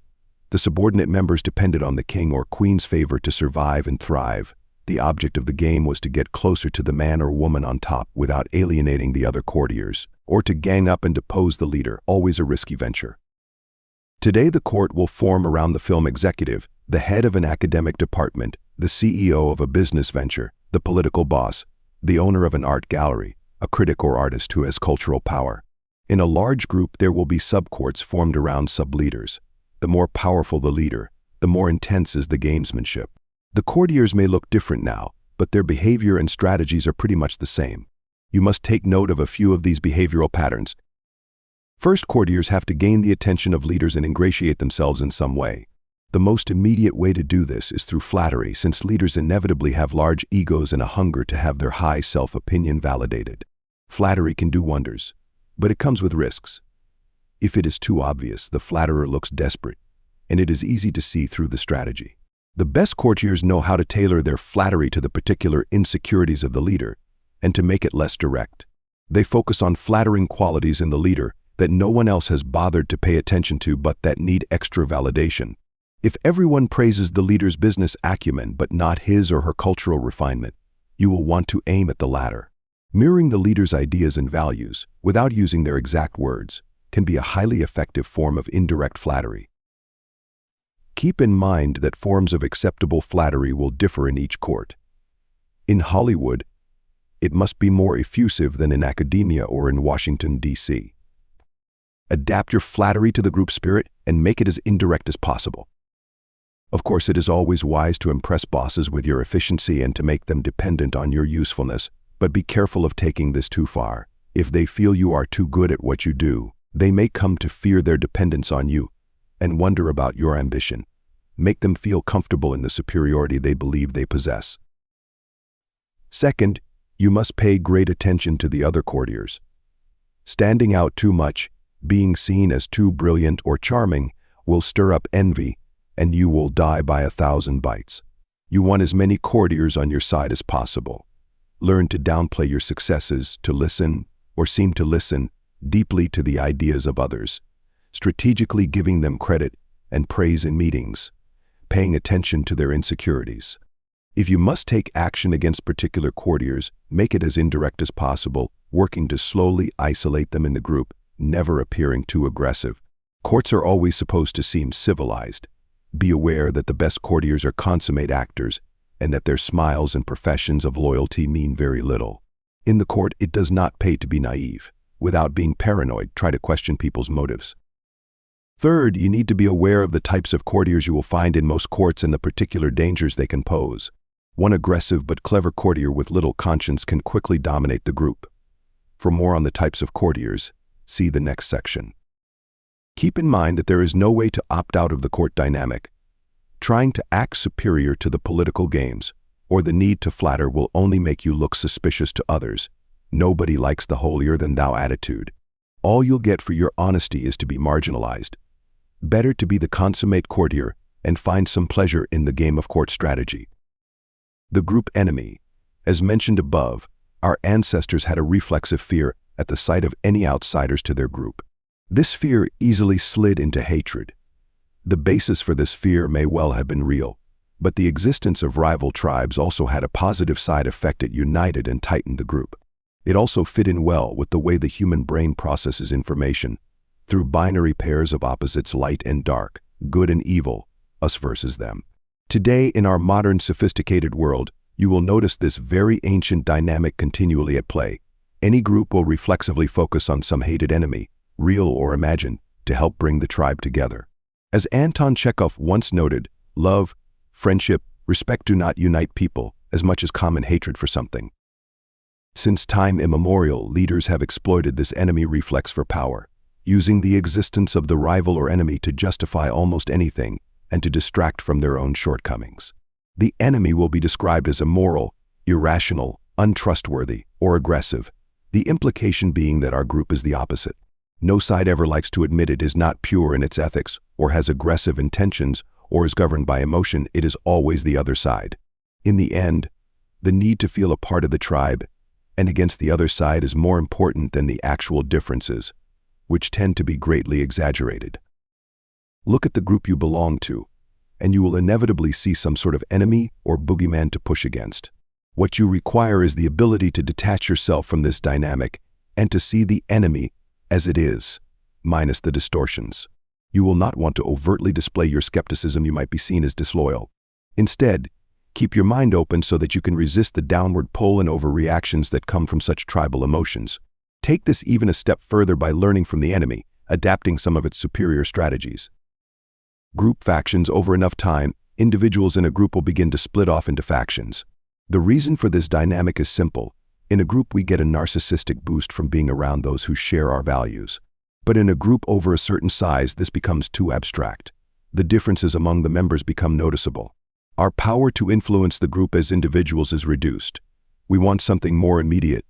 the subordinate members depended on the king or queen's favor to survive and thrive. The object of the game was to get closer to the man or woman on top without alienating the other courtiers, or to gang up and depose the leader, always a risky venture. Today the court will form around the film executive, the head of an academic department, the CEO of a business venture, the political boss, the owner of an art gallery, a critic or artist who has cultural power. In a large group there will be subcourts formed around sub-leaders. The more powerful the leader, the more intense is the gamesmanship. The courtiers may look different now, but their behavior and strategies are pretty much the same. You must take note of a few of these behavioral patterns. First, courtiers have to gain the attention of leaders and ingratiate themselves in some way. The most immediate way to do this is through flattery, since leaders inevitably have large egos and a hunger to have their high self-opinion validated. Flattery can do wonders, but it comes with risks. If it is too obvious, the flatterer looks desperate, and it is easy to see through the strategy. The best courtiers know how to tailor their flattery to the particular insecurities of the leader and to make it less direct. They focus on flattering qualities in the leader that no one else has bothered to pay attention to but that need extra validation. If everyone praises the leader's business acumen but not his or her cultural refinement, you will want to aim at the latter. Mirroring the leader's ideas and values, without using their exact words, can be a highly effective form of indirect flattery. Keep in mind that forms of acceptable flattery will differ in each court. In Hollywood, it must be more effusive than in academia or in Washington, D.C. Adapt your flattery to the group spirit and make it as indirect as possible. Of course, it is always wise to impress bosses with your efficiency and to make them dependent on your usefulness, but be careful of taking this too far. If they feel you are too good at what you do, they may come to fear their dependence on you and wonder about your ambition. Make them feel comfortable in the superiority they believe they possess. Second, you must pay great attention to the other courtiers. Standing out too much, being seen as too brilliant or charming, will stir up envy, and you will die by 1,000 bites. You want as many courtiers on your side as possible. Learn to downplay your successes, to listen, or seem to listen, deeply to the ideas of others, strategically giving them credit and praise in meetings, paying attention to their insecurities. If you must take action against particular courtiers, make it as indirect as possible, working to slowly isolate them in the group, never appearing too aggressive. Courts are always supposed to seem civilized. Be aware that the best courtiers are consummate actors, and that their smiles and professions of loyalty mean very little. In the court, it does not pay to be naive. Without being paranoid, try to question people's motives. Third, you need to be aware of the types of courtiers you will find in most courts and the particular dangers they can pose. One aggressive but clever courtier with little conscience can quickly dominate the group. For more on the types of courtiers, see the next section. Keep in mind that there is no way to opt out of the court dynamic. Trying to act superior to the political games, or the need to flatter will only make you look suspicious to others. Nobody likes the holier-than-thou attitude. All you'll get for your honesty is to be marginalized. Better to be the consummate courtier and find some pleasure in the game of court strategy. The group enemy. As mentioned above, our ancestors had a reflexive fear at the sight of any outsiders to their group. This fear easily slid into hatred. The basis for this fear may well have been real, but the existence of rival tribes also had a positive side effect. It united and tightened the group. It also fit in well with the way the human brain processes information, through binary pairs of opposites, light and dark, good and evil, us versus them. Today, in our modern sophisticated world, you will notice this very ancient dynamic continually at play. Any group will reflexively focus on some hated enemy, real or imagined, to help bring the tribe together. As Anton Chekhov once noted, love, friendship, respect do not unite people as much as common hatred for something. Since time immemorial, leaders have exploited this enemy reflex for power, using the existence of the rival or enemy to justify almost anything and to distract from their own shortcomings. The enemy will be described as immoral, irrational, untrustworthy, or aggressive, the implication being that our group is the opposite. No side ever likes to admit it is not pure in its ethics, or has aggressive intentions, or is governed by emotion. It is always the other side. In the end, the need to feel a part of the tribe and against the other side is more important than the actual differences, which tend to be greatly exaggerated. Look at the group you belong to, and you will inevitably see some sort of enemy or boogeyman to push against. What you require is the ability to detach yourself from this dynamic and to see the enemy as it is, minus the distortions. You will not want to overtly display your skepticism. You might be seen as disloyal. Instead, keep your mind open so that you can resist the downward pull and overreactions that come from such tribal emotions. Take this even a step further by learning from the enemy, adapting some of its superior strategies. Group factions. Over enough time, individuals in a group will begin to split off into factions. The reason for this dynamic is simple. In a group, we get a narcissistic boost from being around those who share our values. But in a group over a certain size, this becomes too abstract. The differences among the members become noticeable. Our power to influence the group as individuals is reduced. We want something more immediate,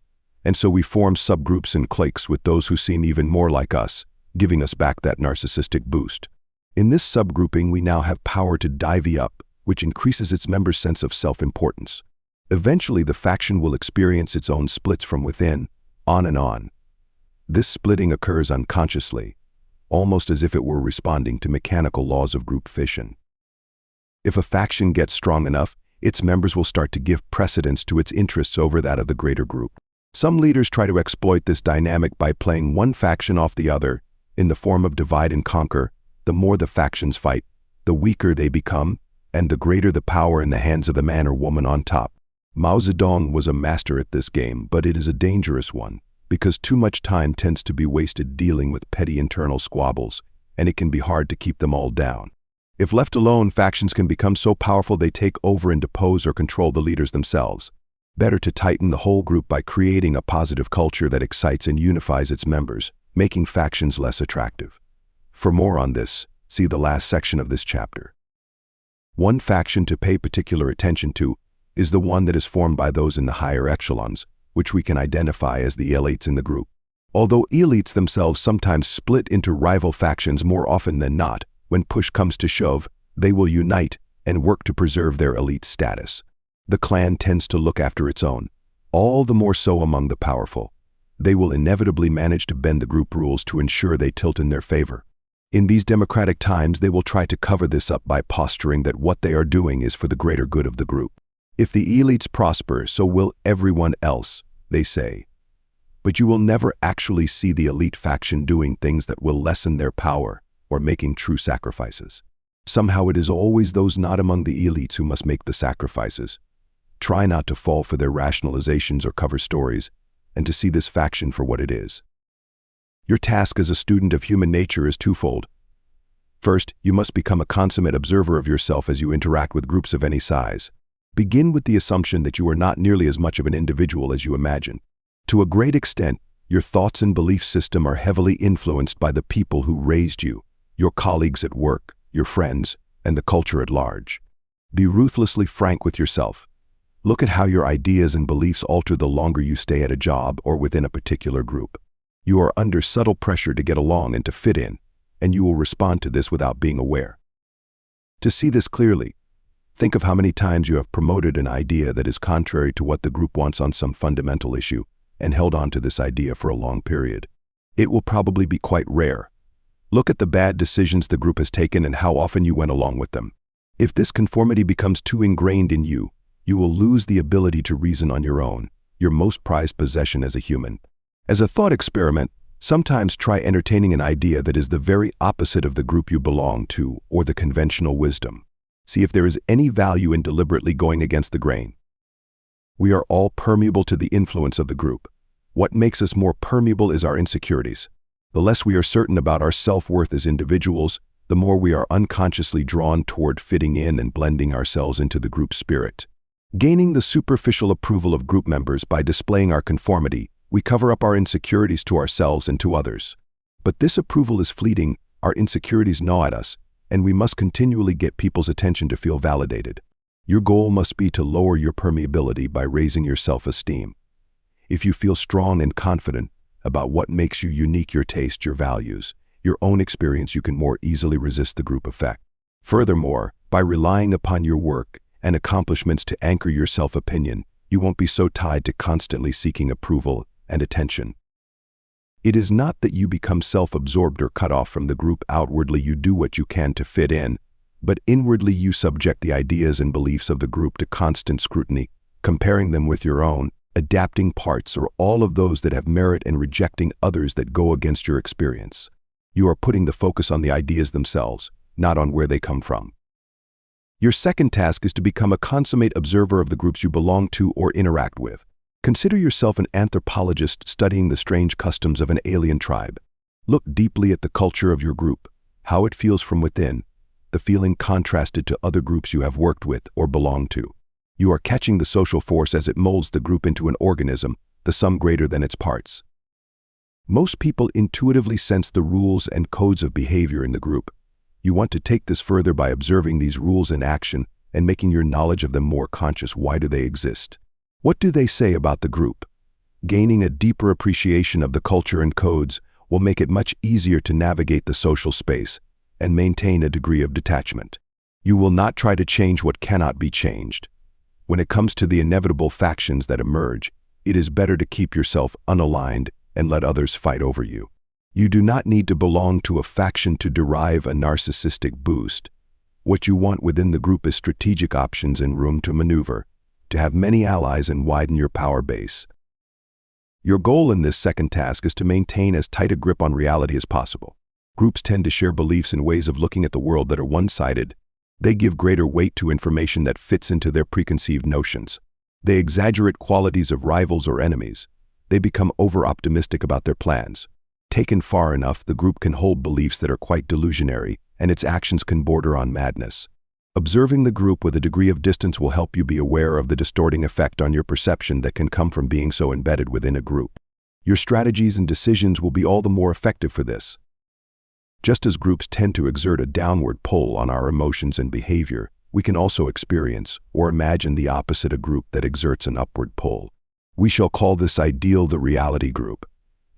and so we form subgroups and cliques with those who seem even more like us, giving us back that narcissistic boost. In this subgrouping, we now have power to divvy up, which increases its members' sense of self-importance. Eventually, the faction will experience its own splits from within, on and on. This splitting occurs unconsciously, almost as if it were responding to mechanical laws of group fission. If a faction gets strong enough, its members will start to give precedence to its interests over that of the greater group. Some leaders try to exploit this dynamic by playing one faction off the other, in the form of divide and conquer. The more the factions fight, the weaker they become, and the greater the power in the hands of the man or woman on top. Mao Zedong was a master at this game, but it is a dangerous one, because too much time tends to be wasted dealing with petty internal squabbles, and it can be hard to keep them all down. If left alone, factions can become so powerful they take over and depose or control the leaders themselves. Better to tighten the whole group by creating a positive culture that excites and unifies its members, making factions less attractive. For more on this, see the last section of this chapter. One faction to pay particular attention to is the one that is formed by those in the higher echelons, which we can identify as the elites in the group. Although elites themselves sometimes split into rival factions, more often than not, when push comes to shove, they will unite and work to preserve their elite status. The clan tends to look after its own, all the more so among the powerful. They will inevitably manage to bend the group rules to ensure they tilt in their favor. In these democratic times, they will try to cover this up by posturing that what they are doing is for the greater good of the group. If the elites prosper, so will everyone else, they say. But you will never actually see the elite faction doing things that will lessen their power or making true sacrifices. Somehow it is always those not among the elites who must make the sacrifices. Try not to fall for their rationalizations or cover stories, and to see this faction for what it is. Your task as a student of human nature is twofold. First, you must become a consummate observer of yourself as you interact with groups of any size. Begin with the assumption that you are not nearly as much of an individual as you imagine. To a great extent, your thoughts and belief system are heavily influenced by the people who raised you, your colleagues at work, your friends, and the culture at large. Be ruthlessly frank with yourself. Look at how your ideas and beliefs alter the longer you stay at a job or within a particular group. You are under subtle pressure to get along and to fit in, and you will respond to this without being aware. To see this clearly, think of how many times you have promoted an idea that is contrary to what the group wants on some fundamental issue and held on to this idea for a long period. It will probably be quite rare. Look at the bad decisions the group has taken and how often you went along with them. If this conformity becomes too ingrained in you, you will lose the ability to reason on your own, your most prized possession as a human. As a thought experiment, sometimes try entertaining an idea that is the very opposite of the group you belong to or the conventional wisdom. See if there is any value in deliberately going against the grain. We are all permeable to the influence of the group. What makes us more permeable is our insecurities. The less we are certain about our self-worth as individuals, the more we are unconsciously drawn toward fitting in and blending ourselves into the group spirit. Gaining the superficial approval of group members by displaying our conformity, we cover up our insecurities to ourselves and to others. But this approval is fleeting, our insecurities gnaw at us, and we must continually get people's attention to feel validated. Your goal must be to lower your permeability by raising your self-esteem. If you feel strong and confident about what makes you unique, your taste, your values, your own experience, you can more easily resist the group effect. Furthermore, by relying upon your work and accomplishments to anchor your self-opinion, you won't be so tied to constantly seeking approval and attention. It is not that you become self-absorbed or cut off from the group. Outwardly you do what you can to fit in, but inwardly you subject the ideas and beliefs of the group to constant scrutiny, comparing them with your own, adapting parts or all of those that have merit and rejecting others that go against your experience. You are putting the focus on the ideas themselves, not on where they come from. Your second task is to become a consummate observer of the groups you belong to or interact with. Consider yourself an anthropologist studying the strange customs of an alien tribe. Look deeply at the culture of your group, how it feels from within, the feeling contrasted to other groups you have worked with or belong to. You are catching the social force as it molds the group into an organism, the sum greater than its parts. Most people intuitively sense the rules and codes of behavior in the group. You want to take this further by observing these rules in action and making your knowledge of them more conscious. Why do they exist? What do they say about the group? Gaining a deeper appreciation of the culture and codes will make it much easier to navigate the social space and maintain a degree of detachment. You will not try to change what cannot be changed. When it comes to the inevitable factions that emerge, it is better to keep yourself unaligned and let others fight over you. You do not need to belong to a faction to derive a narcissistic boost. What you want within the group is strategic options and room to maneuver, to have many allies and widen your power base. Your goal in this second task is to maintain as tight a grip on reality as possible. Groups tend to share beliefs and ways of looking at the world that are one-sided. They give greater weight to information that fits into their preconceived notions. They exaggerate qualities of rivals or enemies. They become over-optimistic about their plans. Taken far enough, the group can hold beliefs that are quite delusionary, and its actions can border on madness. Observing the group with a degree of distance will help you be aware of the distorting effect on your perception that can come from being so embedded within a group. Your strategies and decisions will be all the more effective for this. Just as groups tend to exert a downward pull on our emotions and behavior, we can also experience or imagine the opposite, a group that exerts an upward pull. We shall call this ideal the reality group.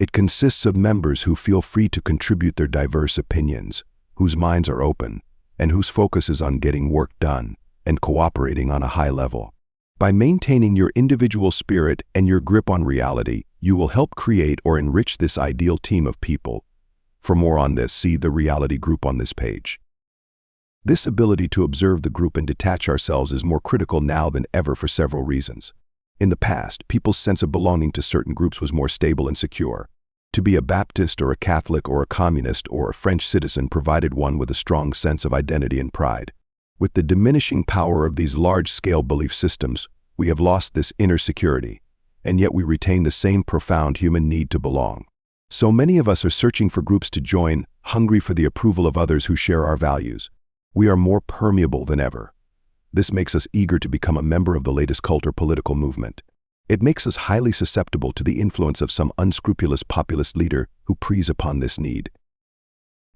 It consists of members who feel free to contribute their diverse opinions, whose minds are open, and whose focus is on getting work done and cooperating on a high level. By maintaining your individual spirit and your grip on reality, you will help create or enrich this ideal team of people. For more on this, see the reality group on this page. This ability to observe the group and detach ourselves is more critical now than ever for several reasons. In the past, people's sense of belonging to certain groups was more stable and secure. To be a Baptist or a Catholic or a communist or a French citizen provided one with a strong sense of identity and pride. With the diminishing power of these large-scale belief systems, we have lost this inner security, and yet we retain the same profound human need to belong. So many of us are searching for groups to join, hungry for the approval of others who share our values. We are more permeable than ever. This makes us eager to become a member of the latest cult or political movement. It makes us highly susceptible to the influence of some unscrupulous populist leader who preys upon this need.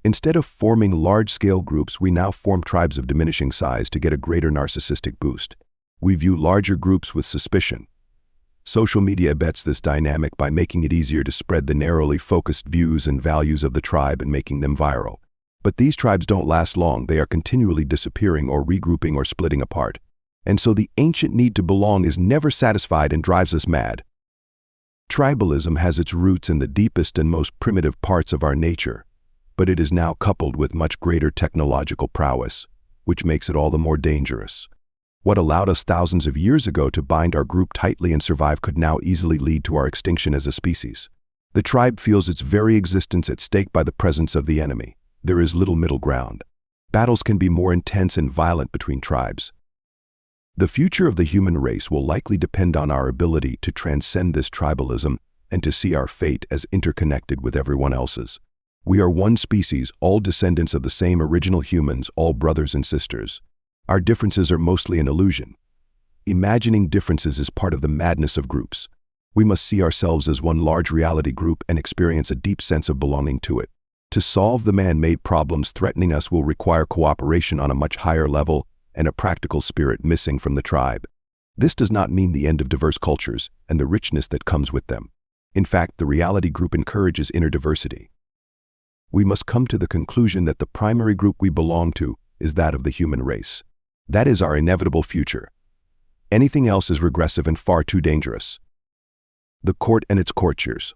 Instead of forming large-scale groups, we now form tribes of diminishing size to get a greater narcissistic boost. We view larger groups with suspicion. Social media abets this dynamic by making it easier to spread the narrowly focused views and values of the tribe and making them viral. But these tribes don't last long. They are continually disappearing or regrouping or splitting apart. And so the ancient need to belong is never satisfied and drives us mad. Tribalism has its roots in the deepest and most primitive parts of our nature, but it is now coupled with much greater technological prowess, which makes it all the more dangerous. What allowed us thousands of years ago to bind our group tightly and survive could now easily lead to our extinction as a species. The tribe feels its very existence at stake by the presence of the enemy. There is little middle ground. Battles can be more intense and violent between tribes. The future of the human race will likely depend on our ability to transcend this tribalism and to see our fate as interconnected with everyone else's. We are one species, all descendants of the same original humans, all brothers and sisters. Our differences are mostly an illusion. Imagining differences is part of the madness of groups. We must see ourselves as one large reality group and experience a deep sense of belonging to it. To solve the man-made problems threatening us will require cooperation on a much higher level and a practical spirit missing from the tribe. This does not mean the end of diverse cultures and the richness that comes with them. In fact, the reality group encourages inner diversity. We must come to the conclusion that the primary group we belong to is that of the human race. That is our inevitable future. Anything else is regressive and far too dangerous. The court and its courtiers.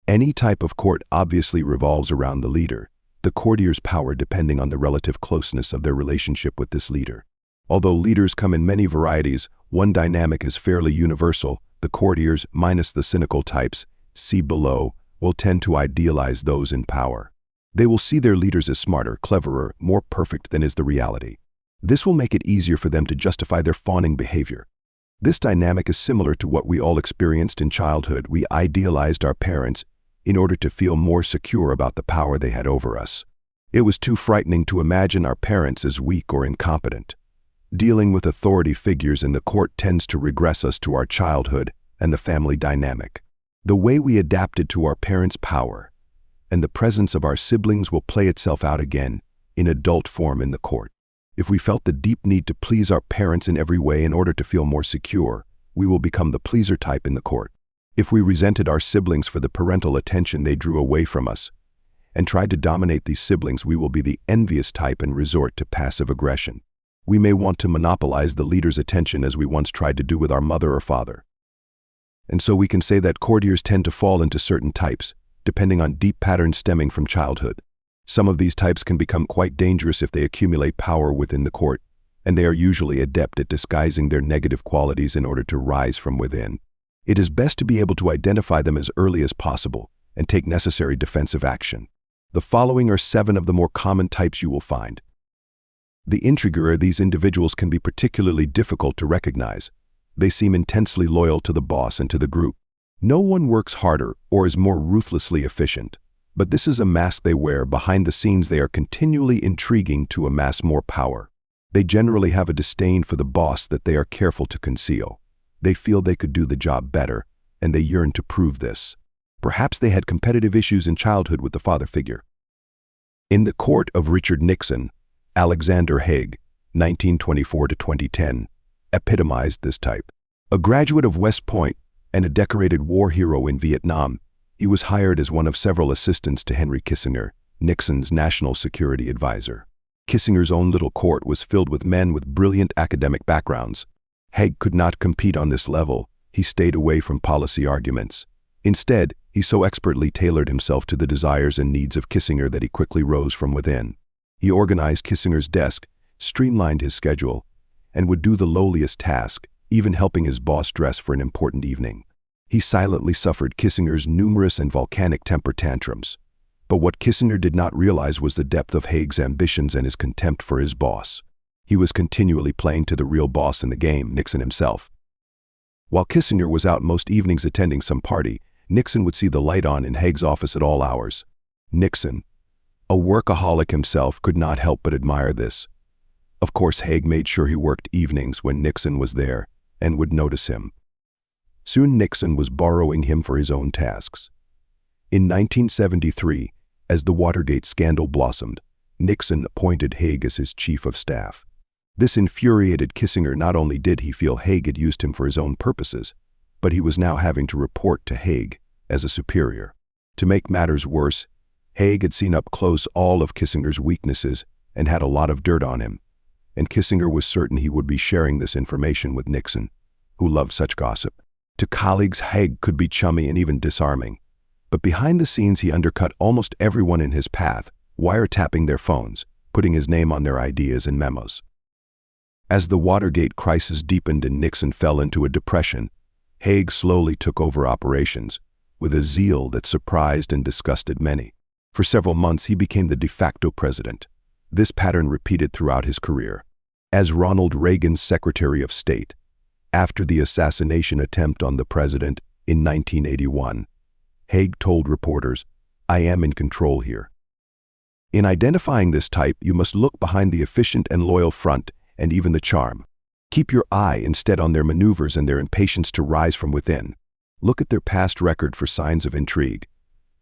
Any type of court obviously revolves around the leader, the courtier's power depending on the relative closeness of their relationship with this leader. Although leaders come in many varieties, one dynamic is fairly universal. The courtiers, minus the cynical types, see below, will tend to idealize those in power. They will see their leaders as smarter, cleverer, more perfect than is the reality. This will make it easier for them to justify their fawning behavior. This dynamic is similar to what we all experienced in childhood. We idealized our parents in order to feel more secure about the power they had over us. It was too frightening to imagine our parents as weak or incompetent. Dealing with authority figures in the court tends to regress us to our childhood and the family dynamic. The way we adapted to our parents' power and the presence of our siblings will play itself out again in adult form in the court. If we felt the deep need to please our parents in every way in order to feel more secure, we will become the pleaser type in the court. If we resented our siblings for the parental attention they drew away from us and tried to dominate these siblings, we will be the envious type and resort to passive aggression. We may want to monopolize the leader's attention as we once tried to do with our mother or father. And so we can say that courtiers tend to fall into certain types, depending on deep patterns stemming from childhood. Some of these types can become quite dangerous if they accumulate power within the court, and they are usually adept at disguising their negative qualities in order to rise from within. It is best to be able to identify them as early as possible and take necessary defensive action. The following are 7 of the more common types you will find. The intriguer. These individuals can be particularly difficult to recognize. They seem intensely loyal to the boss and to the group. No one works harder or is more ruthlessly efficient, but this is a mask they wear. Behind the scenes, they are continually intriguing to amass more power. They generally have a disdain for the boss that they are careful to conceal. They feel they could do the job better, and they yearn to prove this. Perhaps they had competitive issues in childhood with the father figure. In the court of Richard Nixon, Alexander Haig, 1924 to 2010, epitomized this type. A graduate of West Point and a decorated war hero in Vietnam, he was hired as one of several assistants to Henry Kissinger, Nixon's national security advisor. Kissinger's own little court was filled with men with brilliant academic backgrounds. Haig could not compete on this level. He stayed away from policy arguments. Instead, he so expertly tailored himself to the desires and needs of Kissinger that he quickly rose from within. He organized Kissinger's desk, streamlined his schedule, and would do the lowliest task, even helping his boss dress for an important evening. He silently suffered Kissinger's numerous and volcanic temper tantrums. But what Kissinger did not realize was the depth of Haig's ambitions and his contempt for his boss. He was continually playing to the real boss in the game, Nixon himself. While Kissinger was out most evenings attending some party, Nixon would see the light on in Haig's office at all hours. Nixon, a workaholic himself, could not help but admire this. Of course, Haig made sure he worked evenings when Nixon was there and would notice him. Soon Nixon was borrowing him for his own tasks. In 1973, as the Watergate scandal blossomed, Nixon appointed Haig as his chief of staff. This infuriated Kissinger. Not only did he feel Haig had used him for his own purposes, but he was now having to report to Haig as a superior. To make matters worse, Haig had seen up close all of Kissinger's weaknesses and had a lot of dirt on him, and Kissinger was certain he would be sharing this information with Nixon, who loved such gossip. To colleagues, Haig could be chummy and even disarming, but behind the scenes he undercut almost everyone in his path, wiretapping their phones, putting his name on their ideas and memos. As the Watergate crisis deepened and Nixon fell into a depression, Haig slowly took over operations, with a zeal that surprised and disgusted many. For several months he became the de facto president. This pattern repeated throughout his career. As Ronald Reagan's Secretary of State, after the assassination attempt on the president in 1981, Haig told reporters, "I am in control here." In identifying this type, you must look behind the efficient and loyal front and even the charm. Keep your eye instead on their maneuvers and their impatience to rise from within. Look at their past record for signs of intrigue.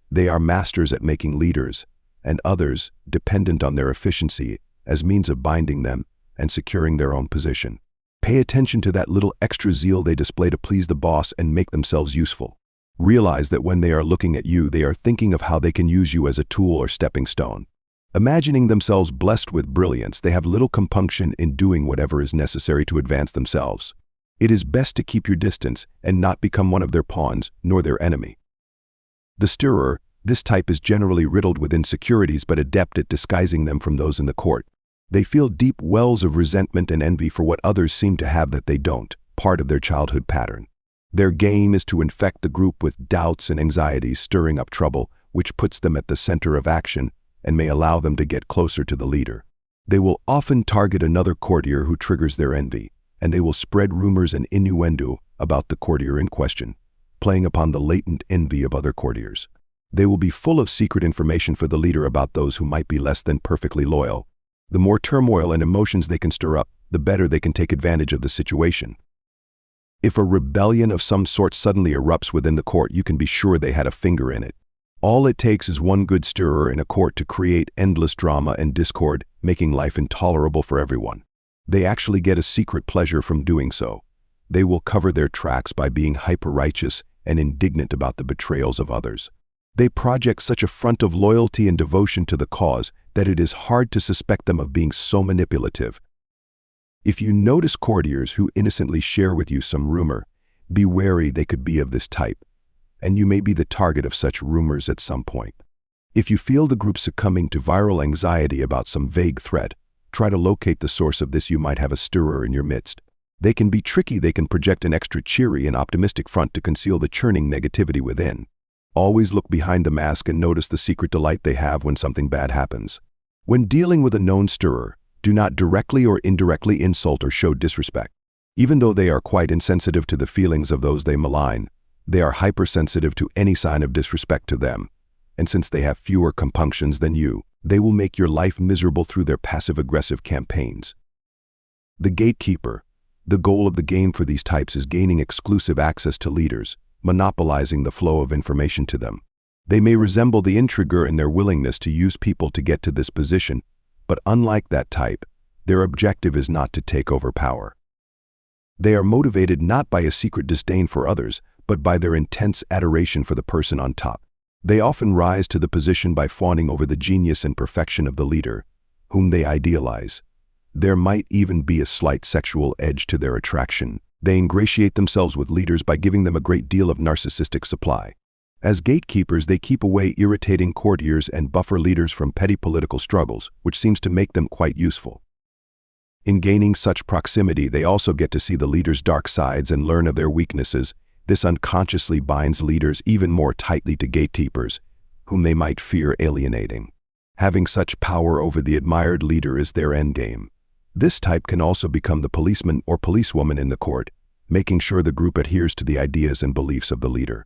They are masters at making leaders, and others dependent on their efficiency as means of binding them and securing their own position. Pay attention to that little extra zeal they display to please the boss and make themselves useful. Realize that when they are looking at you, they are thinking of how they can use you as a tool or stepping stone. Imagining themselves blessed with brilliance, they have little compunction in doing whatever is necessary to advance themselves. It is best to keep your distance and not become one of their pawns nor their enemy. The stirrer, this type is generally riddled with insecurities but adept at disguising them from those in the court. They feel deep wells of resentment and envy for what others seem to have that they don't, part of their childhood pattern. Their game is to infect the group with doubts and anxieties, stirring up trouble, which puts them at the center of action and may allow them to get closer to the leader. They will often target another courtier who triggers their envy, and they will spread rumors and innuendo about the courtier in question, playing upon the latent envy of other courtiers. They will be full of secret information for the leader about those who might be less than perfectly loyal. The more turmoil and emotions they can stir up, the better they can take advantage of the situation. If a rebellion of some sort suddenly erupts within the court, you can be sure they had a finger in it. All it takes is one good stirrer in a court to create endless drama and discord, making life intolerable for everyone. They actually get a secret pleasure from doing so. They will cover their tracks by being hyper-righteous and indignant about the betrayals of others. They project such a front of loyalty and devotion to the cause that it is hard to suspect them of being so manipulative. If you notice courtiers who innocently share with you some rumor, be wary they could be of this type, and you may be the target of such rumors at some point. If you feel the group succumbing to viral anxiety about some vague threat, try to locate the source of this. You might have a stirrer in your midst. They can be tricky. They can project an extra cheery and optimistic front to conceal the churning negativity within. Always look behind the mask and notice the secret delight they have when something bad happens. When dealing with a known stirrer, do not directly or indirectly insult or show disrespect. Even though they are quite insensitive to the feelings of those they malign, they are hypersensitive to any sign of disrespect to them. And since they have fewer compunctions than you, they will make your life miserable through their passive-aggressive campaigns. The gatekeeper. The goal of the game for these types is gaining exclusive access to leaders, monopolizing the flow of information to them. They may resemble the intriguer in their willingness to use people to get to this position, but unlike that type, their objective is not to take over power. They are motivated not by a secret disdain for others, but by their intense adoration for the person on top. They often rise to the position by fawning over the genius and perfection of the leader, whom they idealize. There might even be a slight sexual edge to their attraction. They ingratiate themselves with leaders by giving them a great deal of narcissistic supply. As gatekeepers, they keep away irritating courtiers and buffer leaders from petty political struggles, which seems to make them quite useful. In gaining such proximity, they also get to see the leaders' dark sides and learn of their weaknesses. This unconsciously binds leaders even more tightly to gatekeepers, whom they might fear alienating. Having such power over the admired leader is their endgame. This type can also become the policeman or policewoman in the court, making sure the group adheres to the ideas and beliefs of the leader.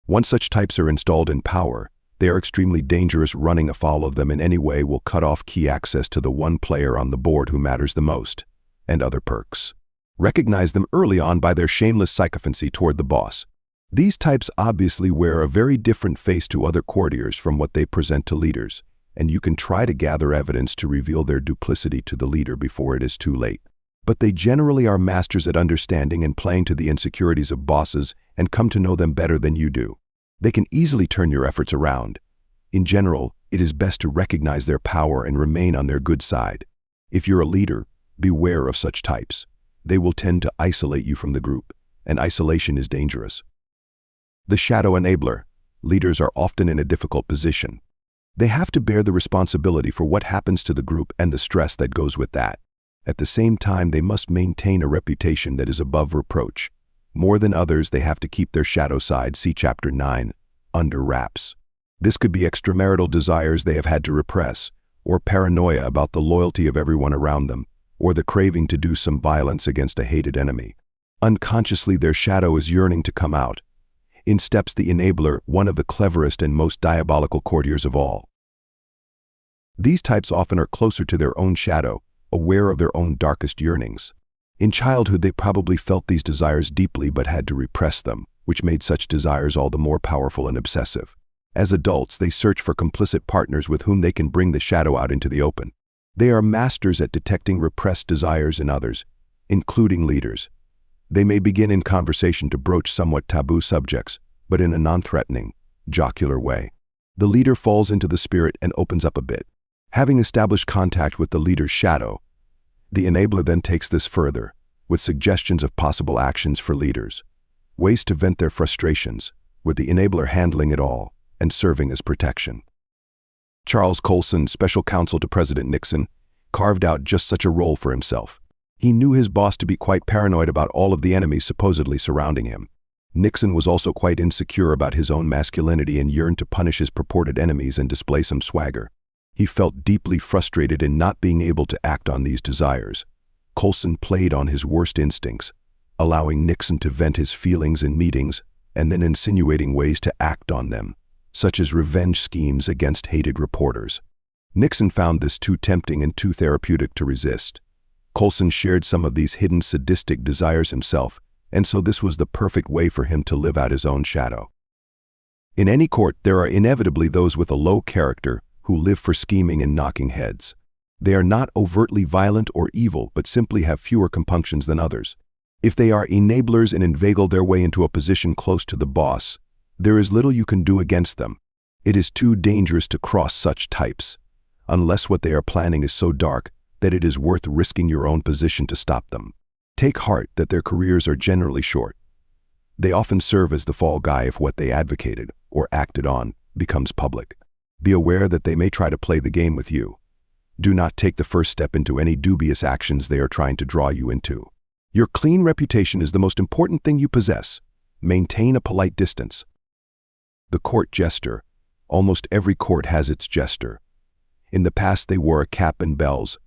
Once such types are installed in power, they are extremely dangerous. Running afoul of them in any way will cut off key access to the one player on the board who matters the most, and other perks. Recognize them early on by their shameless sycophancy toward the boss. These types obviously wear a very different face to other courtiers from what they present to leaders, and you can try to gather evidence to reveal their duplicity to the leader before it is too late. But they generally are masters at understanding and playing to the insecurities of bosses and come to know them better than you do. They can easily turn your efforts around. In general, it is best to recognize their power and remain on their good side. If you're a leader, beware of such types. They will tend to isolate you from the group, and isolation is dangerous. The shadow enabler. Leaders are often in a difficult position. They have to bear the responsibility for what happens to the group and the stress that goes with that. At the same time, they must maintain a reputation that is above reproach. More than others, they have to keep their shadow side, see Chapter 9, under wraps. This could be extramarital desires they have had to repress, or paranoia about the loyalty of everyone around them, or the craving to do some violence against a hated enemy. Unconsciously, their shadow is yearning to come out. In steps the enabler, one of the cleverest and most diabolical courtiers of all. These types often are closer to their own shadow, aware of their own darkest yearnings. In childhood, they probably felt these desires deeply but had to repress them, which made such desires all the more powerful and obsessive. As adults, they search for complicit partners with whom they can bring the shadow out into the open. They are masters at detecting repressed desires in others, including leaders. They may begin in conversation to broach somewhat taboo subjects, but in a non-threatening, jocular way. The leader falls into the spirit and opens up a bit. Having established contact with the leader's shadow, the enabler then takes this further, with suggestions of possible actions for leaders. Ways to vent their frustrations, with the enabler handling it all and serving as protection. Charles Colson, special counsel to President Nixon, carved out just such a role for himself. He knew his boss to be quite paranoid about all of the enemies supposedly surrounding him. Nixon was also quite insecure about his own masculinity and yearned to punish his purported enemies and display some swagger. He felt deeply frustrated in not being able to act on these desires. Colson played on his worst instincts, allowing Nixon to vent his feelings in meetings and then insinuating ways to act on them, such as revenge schemes against hated reporters. Nixon found this too tempting and too therapeutic to resist. Colson shared some of these hidden sadistic desires himself, and so this was the perfect way for him to live out his own shadow. In any court, there are inevitably those with a low character who live for scheming and knocking heads. They are not overtly violent or evil, but simply have fewer compunctions than others. If they are enablers and inveigle their way into a position close to the boss, there is little you can do against them. It is too dangerous to cross such types, unless what they are planning is so dark that it is worth risking your own position to stop them. Take heart that their careers are generally short. They often serve as the fall guy if what they advocated or acted on becomes public. Be aware that they may try to play the game with you. Do not take the first step into any dubious actions they are trying to draw you into. Your clean reputation is the most important thing you possess. Maintain a polite distance. The court jester. Almost every court has its jester. In the past they wore a cap and bells,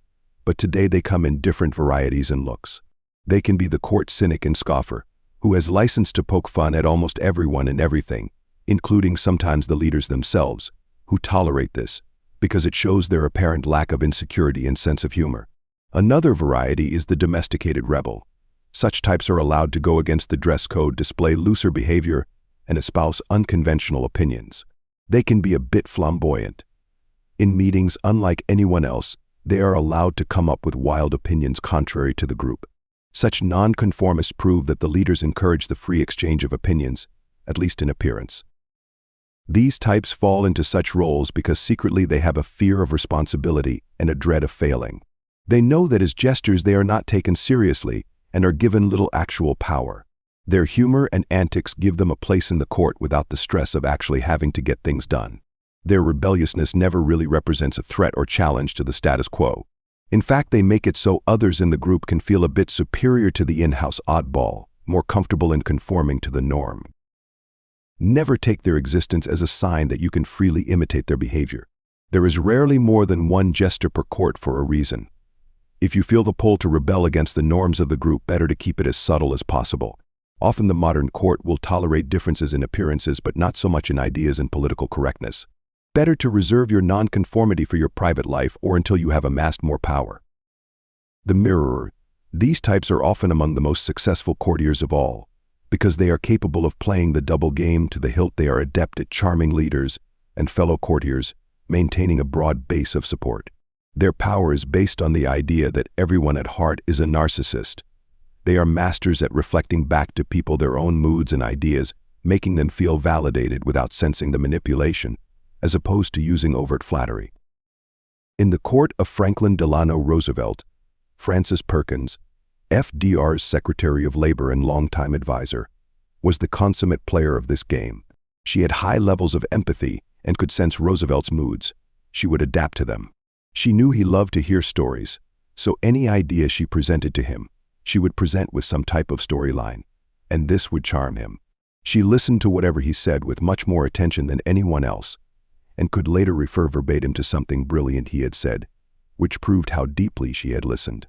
but today they come in different varieties and looks. They can be the court cynic and scoffer, who has license to poke fun at almost everyone and everything, including sometimes the leaders themselves, who tolerate this because it shows their apparent lack of insecurity and sense of humor. Another variety is the domesticated rebel. Such types are allowed to go against the dress code, display looser behavior, and espouse unconventional opinions. They can be a bit flamboyant. In meetings, unlike anyone else, they are allowed to come up with wild opinions contrary to the group. Such nonconformists prove that the leaders encourage the free exchange of opinions, at least in appearance. These types fall into such roles because secretly they have a fear of responsibility and a dread of failing. They know that as jesters they are not taken seriously and are given little actual power. Their humor and antics give them a place in the court without the stress of actually having to get things done. Their rebelliousness never really represents a threat or challenge to the status quo. In fact, they make it so others in the group can feel a bit superior to the in-house oddball, more comfortable in conforming to the norm. Never take their existence as a sign that you can freely imitate their behavior. There is rarely more than one jester per court for a reason. If you feel the pull to rebel against the norms of the group, better to keep it as subtle as possible. Often the modern court will tolerate differences in appearances, but not so much in ideas and political correctness. Better to reserve your nonconformity for your private life or until you have amassed more power. The mirrorer. These types are often among the most successful courtiers of all. Because they are capable of playing the double game to the hilt, they are adept at charming leaders and fellow courtiers, maintaining a broad base of support. Their power is based on the idea that everyone at heart is a narcissist. They are masters at reflecting back to people their own moods and ideas, making them feel validated without sensing the manipulation, as opposed to using overt flattery. In the court of Franklin Delano Roosevelt, Frances Perkins, FDR's Secretary of Labor and longtime advisor, was the consummate player of this game. She had high levels of empathy and could sense Roosevelt's moods. She would adapt to them. She knew he loved to hear stories, so any idea she presented to him, she would present with some type of storyline, and this would charm him. She listened to whatever he said with much more attention than anyone else, and could later refer verbatim to something brilliant he had said, which proved how deeply she had listened.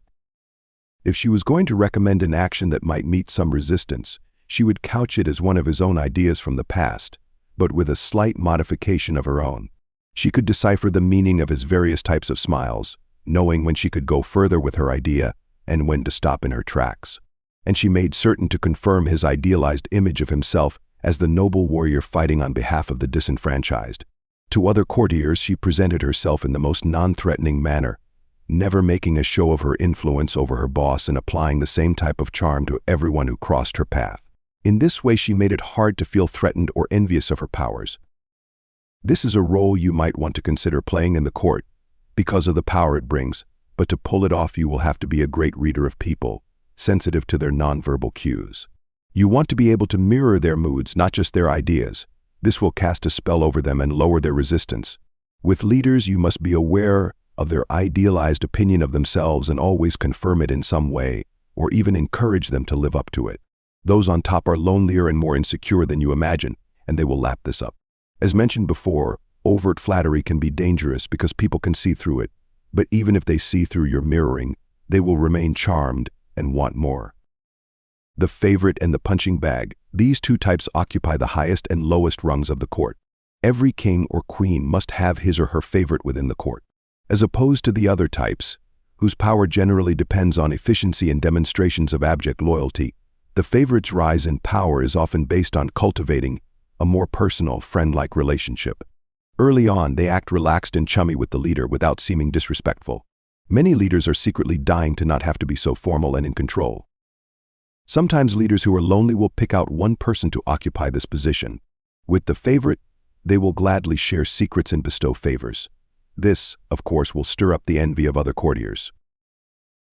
If she was going to recommend an action that might meet some resistance, she would couch it as one of his own ideas from the past, but with a slight modification of her own. She could decipher the meaning of his various types of smiles, knowing when she could go further with her idea and when to stop in her tracks. And she made certain to confirm his idealized image of himself as the noble warrior fighting on behalf of the disenfranchised. To other courtiers, she presented herself in the most non-threatening manner, never making a show of her influence over her boss and applying the same type of charm to everyone who crossed her path. In this way, she made it hard to feel threatened or envious of her powers. This is a role you might want to consider playing in the court because of the power it brings, but to pull it off, you will have to be a great reader of people, sensitive to their nonverbal cues. You want to be able to mirror their moods, not just their ideas. This will cast a spell over them and lower their resistance. With leaders, you must be aware of their idealized opinion of themselves and always confirm it in some way, or even encourage them to live up to it. Those on top are lonelier and more insecure than you imagine, and they will lap this up. As mentioned before, overt flattery can be dangerous because people can see through it, but even if they see through your mirroring, they will remain charmed and want more. The favorite and the punching bag. These two types occupy the highest and lowest rungs of the court. Every king or queen must have his or her favorite within the court. As opposed to the other types, whose power generally depends on efficiency and demonstrations of abject loyalty, the favorite's rise in power is often based on cultivating a more personal, friend-like relationship. Early on, they act relaxed and chummy with the leader without seeming disrespectful. Many leaders are secretly dying to not have to be so formal and in control. Sometimes leaders who are lonely will pick out one person to occupy this position. With the favorite, they will gladly share secrets and bestow favors. This, of course, will stir up the envy of other courtiers.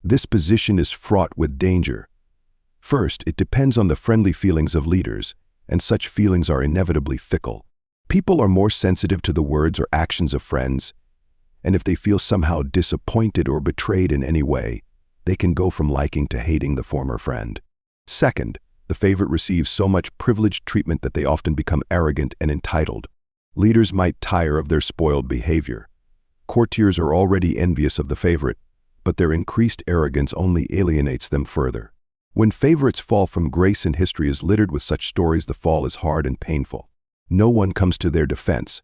This position is fraught with danger. First, it depends on the friendly feelings of leaders, and such feelings are inevitably fickle. People are more sensitive to the words or actions of friends, and if they feel somehow disappointed or betrayed in any way, they can go from liking to hating the former friend. Second, the favorite receives so much privileged treatment that they often become arrogant and entitled. Leaders might tire of their spoiled behavior. Courtiers are already envious of the favorite, but their increased arrogance only alienates them further. When favorites fall from grace and history is littered with such stories, the fall is hard and painful. No one comes to their defense,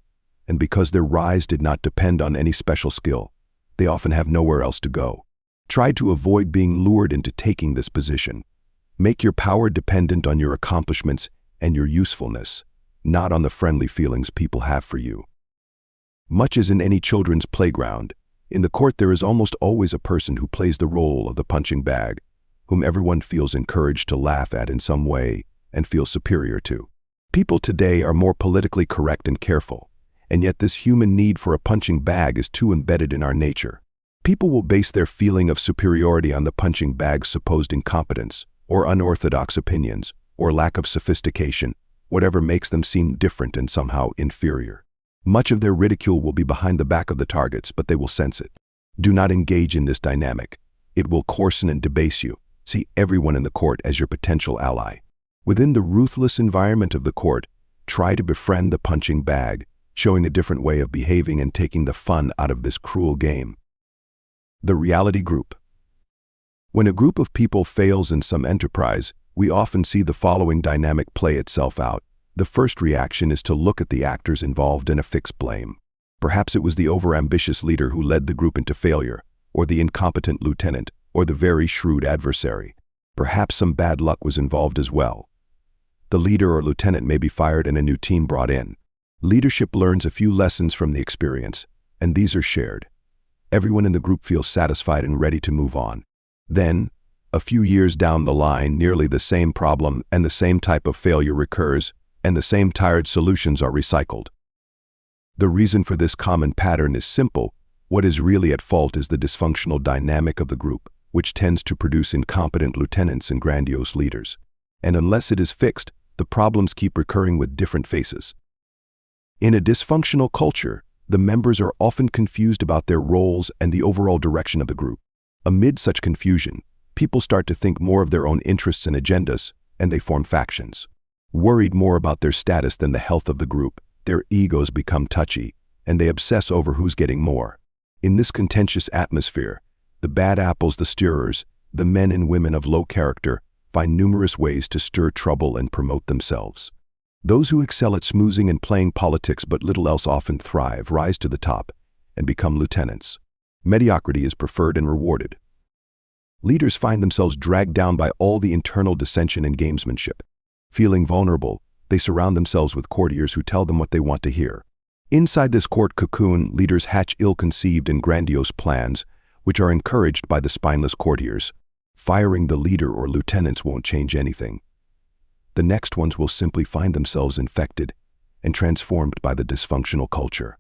and because their rise did not depend on any special skill, they often have nowhere else to go. Try to avoid being lured into taking this position. Make your power dependent on your accomplishments and your usefulness, not on the friendly feelings people have for you. Much as in any children's playground, in the court there is almost always a person who plays the role of the punching bag, whom everyone feels encouraged to laugh at in some way and feel superior to. People today are more politically correct and careful, and yet this human need for a punching bag is too embedded in our nature. People will base their feeling of superiority on the punching bag's supposed incompetence, or unorthodox opinions, or lack of sophistication, whatever makes them seem different and somehow inferior. Much of their ridicule will be behind the back of the targets, but they will sense it. Do not engage in this dynamic. It will coarsen and debase you. See everyone in the court as your potential ally. Within the ruthless environment of the court, try to befriend the punching bag, showing a different way of behaving and taking the fun out of this cruel game. The reality group. When a group of people fails in some enterprise, we often see the following dynamic play itself out. The first reaction is to look at the actors involved and affix blame. Perhaps it was the overambitious leader who led the group into failure, or the incompetent lieutenant, or the very shrewd adversary. Perhaps some bad luck was involved as well. The leader or lieutenant may be fired and a new team brought in. Leadership learns a few lessons from the experience, and these are shared. Everyone in the group feels satisfied and ready to move on. Then, a few years down the line, nearly the same problem and the same type of failure recurs, and the same tired solutions are recycled. The reason for this common pattern is simple. What is really at fault is the dysfunctional dynamic of the group, which tends to produce incompetent lieutenants and grandiose leaders. And unless it is fixed, the problems keep recurring with different faces. In a dysfunctional culture, the members are often confused about their roles and the overall direction of the group. Amid such confusion, people start to think more of their own interests and agendas, and they form factions. Worried more about their status than the health of the group, their egos become touchy, and they obsess over who's getting more. In this contentious atmosphere, the bad apples, the stirrers, the men and women of low character, find numerous ways to stir trouble and promote themselves. Those who excel at smoozing and playing politics but little else often thrive, rise to the top, and become lieutenants. Mediocrity is preferred and rewarded. Leaders find themselves dragged down by all the internal dissension and gamesmanship. Feeling vulnerable, they surround themselves with courtiers who tell them what they want to hear. Inside this court cocoon, leaders hatch ill-conceived and grandiose plans, which are encouraged by the spineless courtiers. Firing the leader or lieutenants won't change anything. The next ones will simply find themselves infected and transformed by the dysfunctional culture.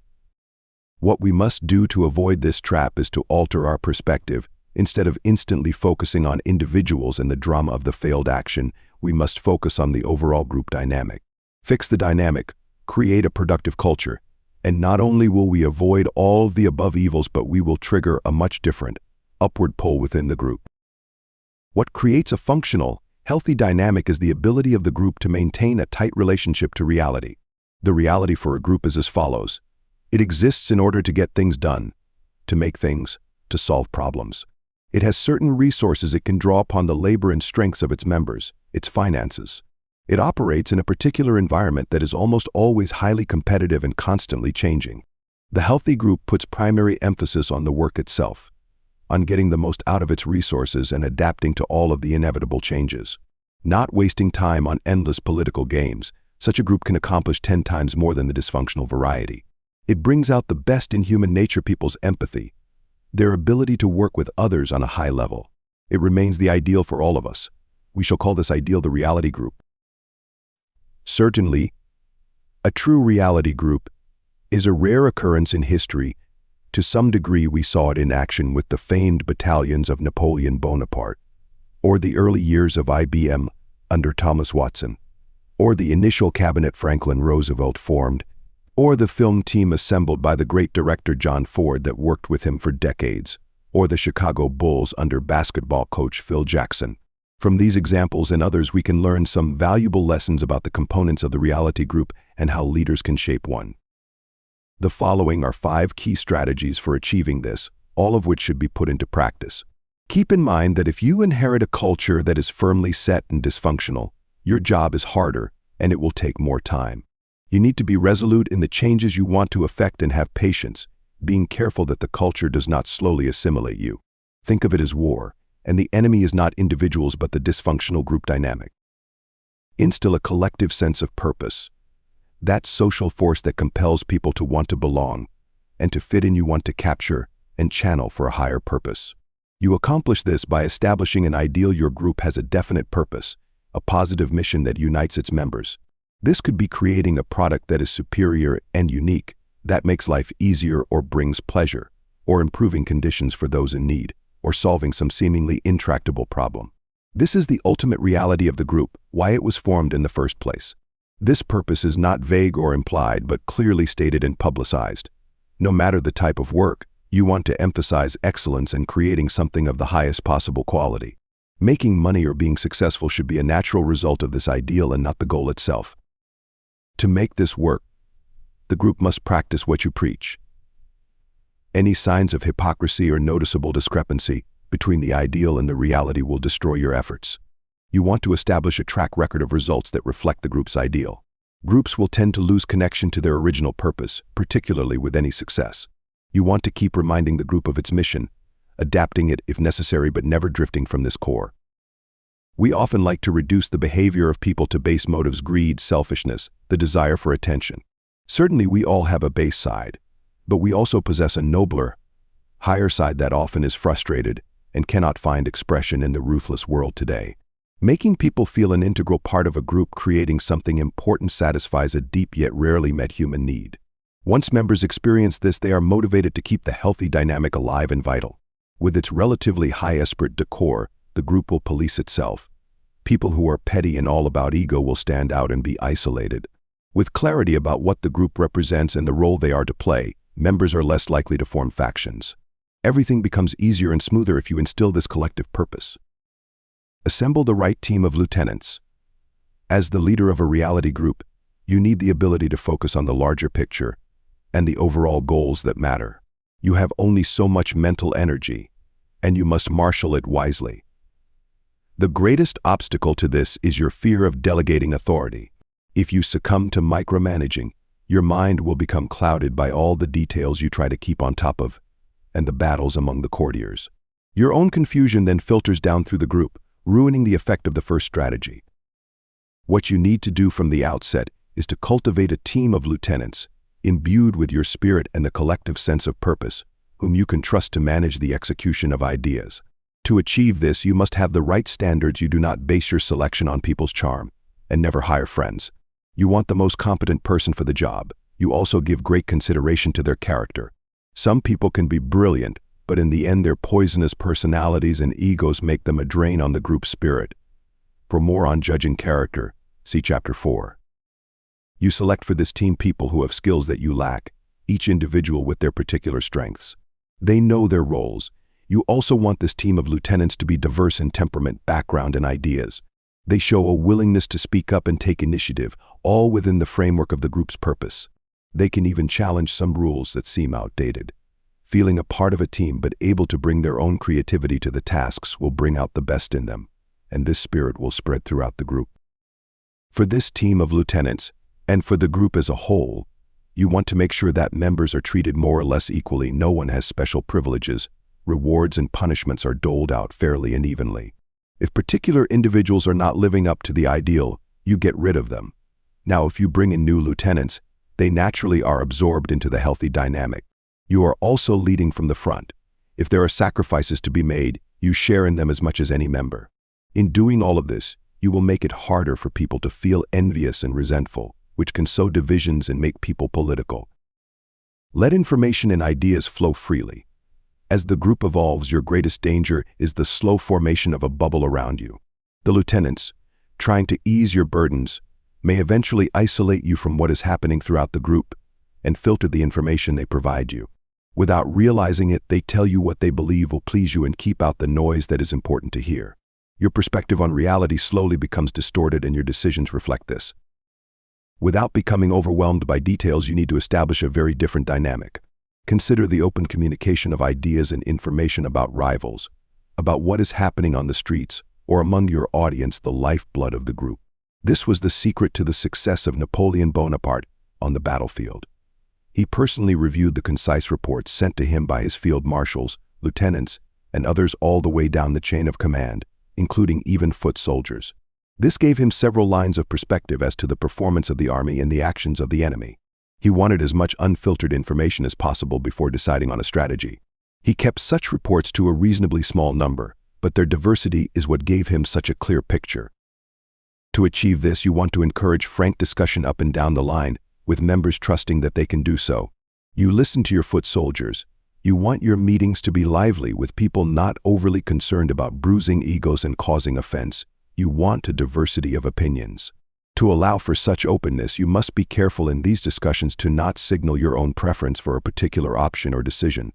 What we must do to avoid this trap is to alter our perspective. Instead of instantly focusing on individuals and the drama of the failed action, we must focus on the overall group dynamic. Fix the dynamic, create a productive culture, and not only will we avoid all of the above evils, but we will trigger a much different, upward pull within the group. What creates a functional, healthy dynamic is the ability of the group to maintain a tight relationship to reality. The reality for a group is as follows. It exists in order to get things done, to make things, to solve problems. It has certain resources it can draw upon the labor and strengths of its members, its finances. It operates in a particular environment that is almost always highly competitive and constantly changing. The healthy group puts primary emphasis on the work itself, on getting the most out of its resources and adapting to all of the inevitable changes. Not wasting time on endless political games, such a group can accomplish 10 times more than the dysfunctional variety. It brings out the best in human nature, people's empathy, their ability to work with others on a high level. It remains the ideal for all of us. We shall call this ideal the reality group. Certainly, a true reality group is a rare occurrence in history. To some degree, we saw it in action with the famed battalions of Napoleon Bonaparte, or the early years of IBM under Thomas Watson, or the initial cabinet Franklin Roosevelt formed, or the film team assembled by the great director John Ford that worked with him for decades, or the Chicago Bulls under basketball coach Phil Jackson. From these examples and others, we can learn some valuable lessons about the components of the reality group and how leaders can shape one. The following are 5 key strategies for achieving this, all of which should be put into practice. Keep in mind that if you inherit a culture that is firmly set and dysfunctional, your job is harder and it will take more time. You need to be resolute in the changes you want to effect and have patience, being careful that the culture does not slowly assimilate you. Think of it as war, and the enemy is not individuals but the dysfunctional group dynamic. Instill a collective sense of purpose. That social force that compels people to want to belong, and to fit in you want to capture and channel for a higher purpose. You accomplish this by establishing an ideal. Your group has a definite purpose, a positive mission that unites its members. This could be creating a product that is superior and unique, that makes life easier or brings pleasure, or improving conditions for those in need, or solving some seemingly intractable problem. This is the ultimate reality of the group, why it was formed in the first place. This purpose is not vague or implied, but clearly stated and publicized. No matter the type of work, you want to emphasize excellence and creating something of the highest possible quality. Making money or being successful should be a natural result of this ideal and not the goal itself. To make this work, the group must practice what you preach. Any signs of hypocrisy or noticeable discrepancy between the ideal and the reality will destroy your efforts. You want to establish a track record of results that reflect the group's ideal. Groups will tend to lose connection to their original purpose, particularly with any success. You want to keep reminding the group of its mission, adapting it if necessary but never drifting from this core. We often like to reduce the behavior of people to base motives: greed, selfishness, the desire for attention. Certainly we all have a base side, but we also possess a nobler, higher side that often is frustrated and cannot find expression in the ruthless world today. Making people feel an integral part of a group, creating something important, satisfies a deep yet rarely met human need. Once members experience this, they are motivated to keep the healthy dynamic alive and vital. With its relatively high esprit de corps, the group will police itself. People who are petty and all about ego will stand out and be isolated. With clarity about what the group represents and the role they are to play, members are less likely to form factions. Everything becomes easier and smoother if you instill this collective purpose. Assemble the right team of lieutenants. As the leader of a reality group, you need the ability to focus on the larger picture and the overall goals that matter. You have only so much mental energy, and you must marshal it wisely. The greatest obstacle to this is your fear of delegating authority. If you succumb to micromanaging, your mind will become clouded by all the details you try to keep on top of and the battles among the courtiers. Your own confusion then filters down through the group, ruining the effect of the first strategy. What you need to do from the outset is to cultivate a team of lieutenants, imbued with your spirit and the collective sense of purpose, whom you can trust to manage the execution of ideas. To achieve this, you must have the right standards. You do not base your selection on people's charm, and never hire friends. You want the most competent person for the job. You also give great consideration to their character. Some people can be brilliant, but in the end their poisonous personalities and egos make them a drain on the group spirit. For more on judging character, see Chapter 4. You select for this team people who have skills that you lack, each individual with their particular strengths. They know their roles. You also want this team of lieutenants to be diverse in temperament, background, and ideas. They show a willingness to speak up and take initiative, all within the framework of the group's purpose. They can even challenge some rules that seem outdated. Feeling a part of a team but able to bring their own creativity to the tasks will bring out the best in them, and this spirit will spread throughout the group. For this team of lieutenants, and for the group as a whole, you want to make sure that members are treated more or less equally. No one has special privileges. Rewards and punishments are doled out fairly and evenly. If particular individuals are not living up to the ideal, you get rid of them. Now, if you bring in new lieutenants, they naturally are absorbed into the healthy dynamic. You are also leading from the front. If there are sacrifices to be made, you share in them as much as any member. In doing all of this, you will make it harder for people to feel envious and resentful, which can sow divisions and make people political. Let information and ideas flow freely. As the group evolves, your greatest danger is the slow formation of a bubble around you. The lieutenants, trying to ease your burdens, may eventually isolate you from what is happening throughout the group and filter the information they provide you. Without realizing it, they tell you what they believe will please you and keep out the noise that is important to hear. Your perspective on reality slowly becomes distorted, and your decisions reflect this. Without becoming overwhelmed by details, you need to establish a very different dynamic. Consider the open communication of ideas and information about rivals, about what is happening on the streets, or among your audience, the lifeblood of the group. This was the secret to the success of Napoleon Bonaparte on the battlefield. He personally reviewed the concise reports sent to him by his field marshals, lieutenants, and others all the way down the chain of command, including even foot soldiers. This gave him several lines of perspective as to the performance of the army and the actions of the enemy. He wanted as much unfiltered information as possible before deciding on a strategy. He kept such reports to a reasonably small number, but their diversity is what gave him such a clear picture. To achieve this, you want to encourage frank discussion up and down the line, with members trusting that they can do so. You listen to your foot soldiers, You want your meetings to be lively, with people not overly concerned about bruising egos and causing offense. You want a diversity of opinions. To allow for such openness, you must be careful in these discussions to not signal your own preference for a particular option or decision,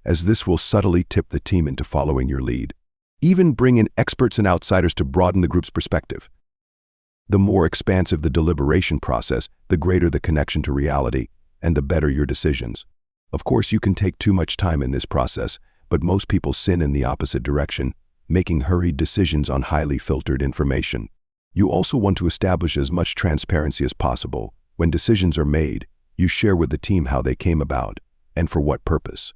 as this will subtly tip the team into following your lead. Even bring in experts and outsiders to broaden the group's perspective. The more expansive the deliberation process, the greater the connection to reality, and the better your decisions. Of course, you can take too much time in this process, but most people sin in the opposite direction, making hurried decisions on highly filtered information. You also want to establish as much transparency as possible. When decisions are made, you share with the team how they came about and for what purpose.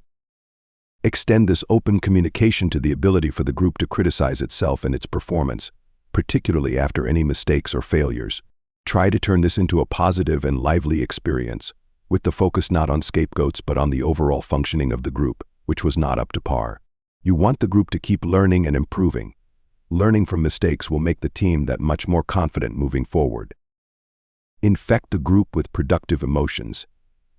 Extend this open communication to the ability for the group to criticize itself and its performance, particularly after any mistakes or failures. Try to turn this into a positive and lively experience, with the focus not on scapegoats but on the overall functioning of the group, which was not up to par. You want the group to keep learning and improving. Learning from mistakes will make the team that much more confident moving forward. Infect the group with productive emotions.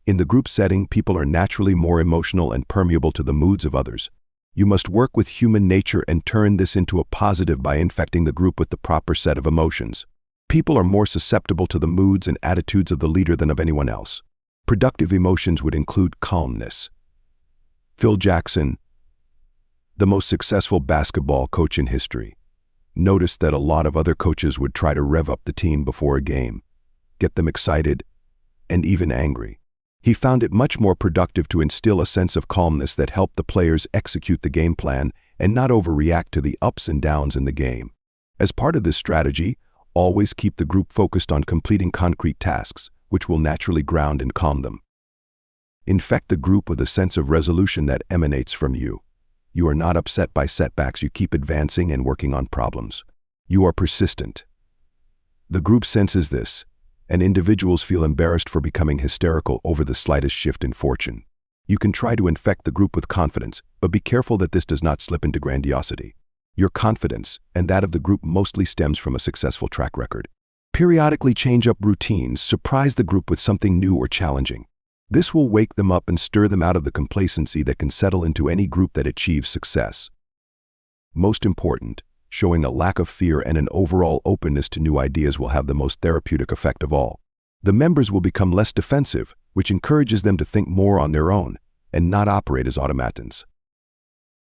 In the group setting, people are naturally more emotional and permeable to the moods of others. You must work with human nature and turn this into a positive by infecting the group with the proper set of emotions. People are more susceptible to the moods and attitudes of the leader than of anyone else. Productive emotions would include calmness. Phil Jackson, the most successful basketball coach in history, noticed that a lot of other coaches would try to rev up the team before a game, get them excited, and even angry. He found it much more productive to instill a sense of calmness that helped the players execute the game plan and not overreact to the ups and downs in the game. As part of this strategy, always keep the group focused on completing concrete tasks, which will naturally ground and calm them. Infect the group with a sense of resolution that emanates from you. You are not upset by setbacks. You keep advancing and working on problems. You are persistent. The group senses this, and individuals feel embarrassed for becoming hysterical over the slightest shift in fortune. You can try to infect the group with confidence, but be careful that this does not slip into grandiosity. Your confidence, and that of the group, mostly stems from a successful track record. Periodically change up routines, surprise the group with something new or challenging. This will wake them up and stir them out of the complacency that can settle into any group that achieves success. Most important, showing a lack of fear and an overall openness to new ideas will have the most therapeutic effect of all. The members will become less defensive, which encourages them to think more on their own and not operate as automatons.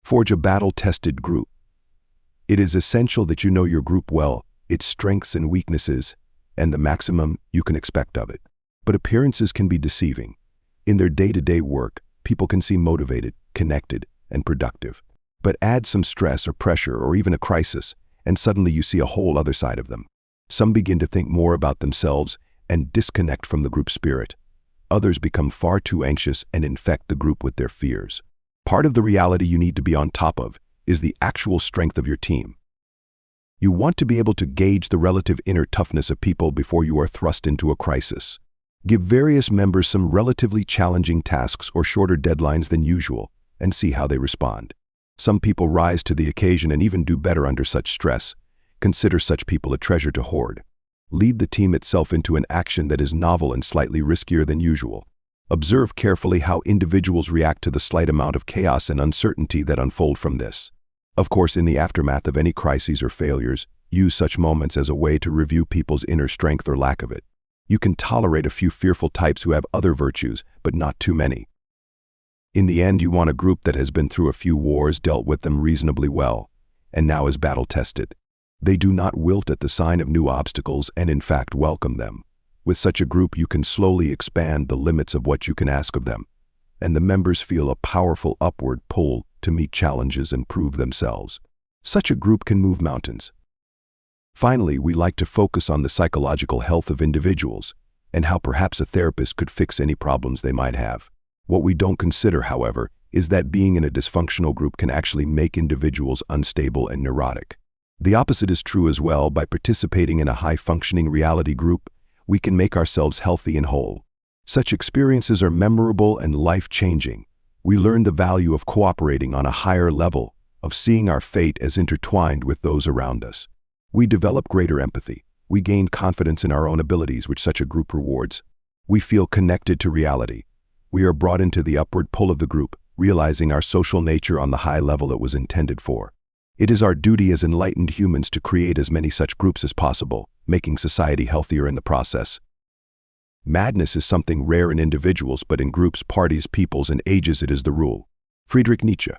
Forge a battle-tested group. It is essential that you know your group well, its strengths and weaknesses, and the maximum you can expect of it. But appearances can be deceiving. In their day-to-day work, people can seem motivated, connected, and productive. But add some stress or pressure or even a crisis, and suddenly you see a whole other side of them. Some begin to think more about themselves and disconnect from the group spirit. Others become far too anxious and infect the group with their fears. Part of the reality you need to be on top of is the actual strength of your team. You want to be able to gauge the relative inner toughness of people before you are thrust into a crisis. Give various members some relatively challenging tasks or shorter deadlines than usual and see how they respond. Some people rise to the occasion and even do better under such stress. Consider such people a treasure to hoard. Lead the team itself into an action that is novel and slightly riskier than usual. Observe carefully how individuals react to the slight amount of chaos and uncertainty that unfold from this. Of course, in the aftermath of any crises or failures, use such moments as a way to review people's inner strength or lack of it. You can tolerate a few fearful types who have other virtues, but not too many. In the end, you want a group that has been through a few wars, dealt with them reasonably well, and now is battle-tested. They do not wilt at the sign of new obstacles and in fact welcome them. With such a group, you can slowly expand the limits of what you can ask of them, and the members feel a powerful upward pull to meet challenges and prove themselves. Such a group can move mountains. Finally, we like to focus on the psychological health of individuals and how perhaps a therapist could fix any problems they might have. What we don't consider, however, is that being in a dysfunctional group can actually make individuals unstable and neurotic. The opposite is true as well. By participating in a high-functioning reality group, we can make ourselves healthy and whole. Such experiences are memorable and life-changing. We learn the value of cooperating on a higher level, of seeing our fate as intertwined with those around us. We develop greater empathy. We gain confidence in our own abilities, which such a group rewards. We feel connected to reality. We are brought into the upward pull of the group, realizing our social nature on the high level it was intended for. It is our duty as enlightened humans to create as many such groups as possible, making society healthier in the process. Madness is something rare in individuals, but in groups, parties, peoples, and ages it is the rule. Friedrich Nietzsche.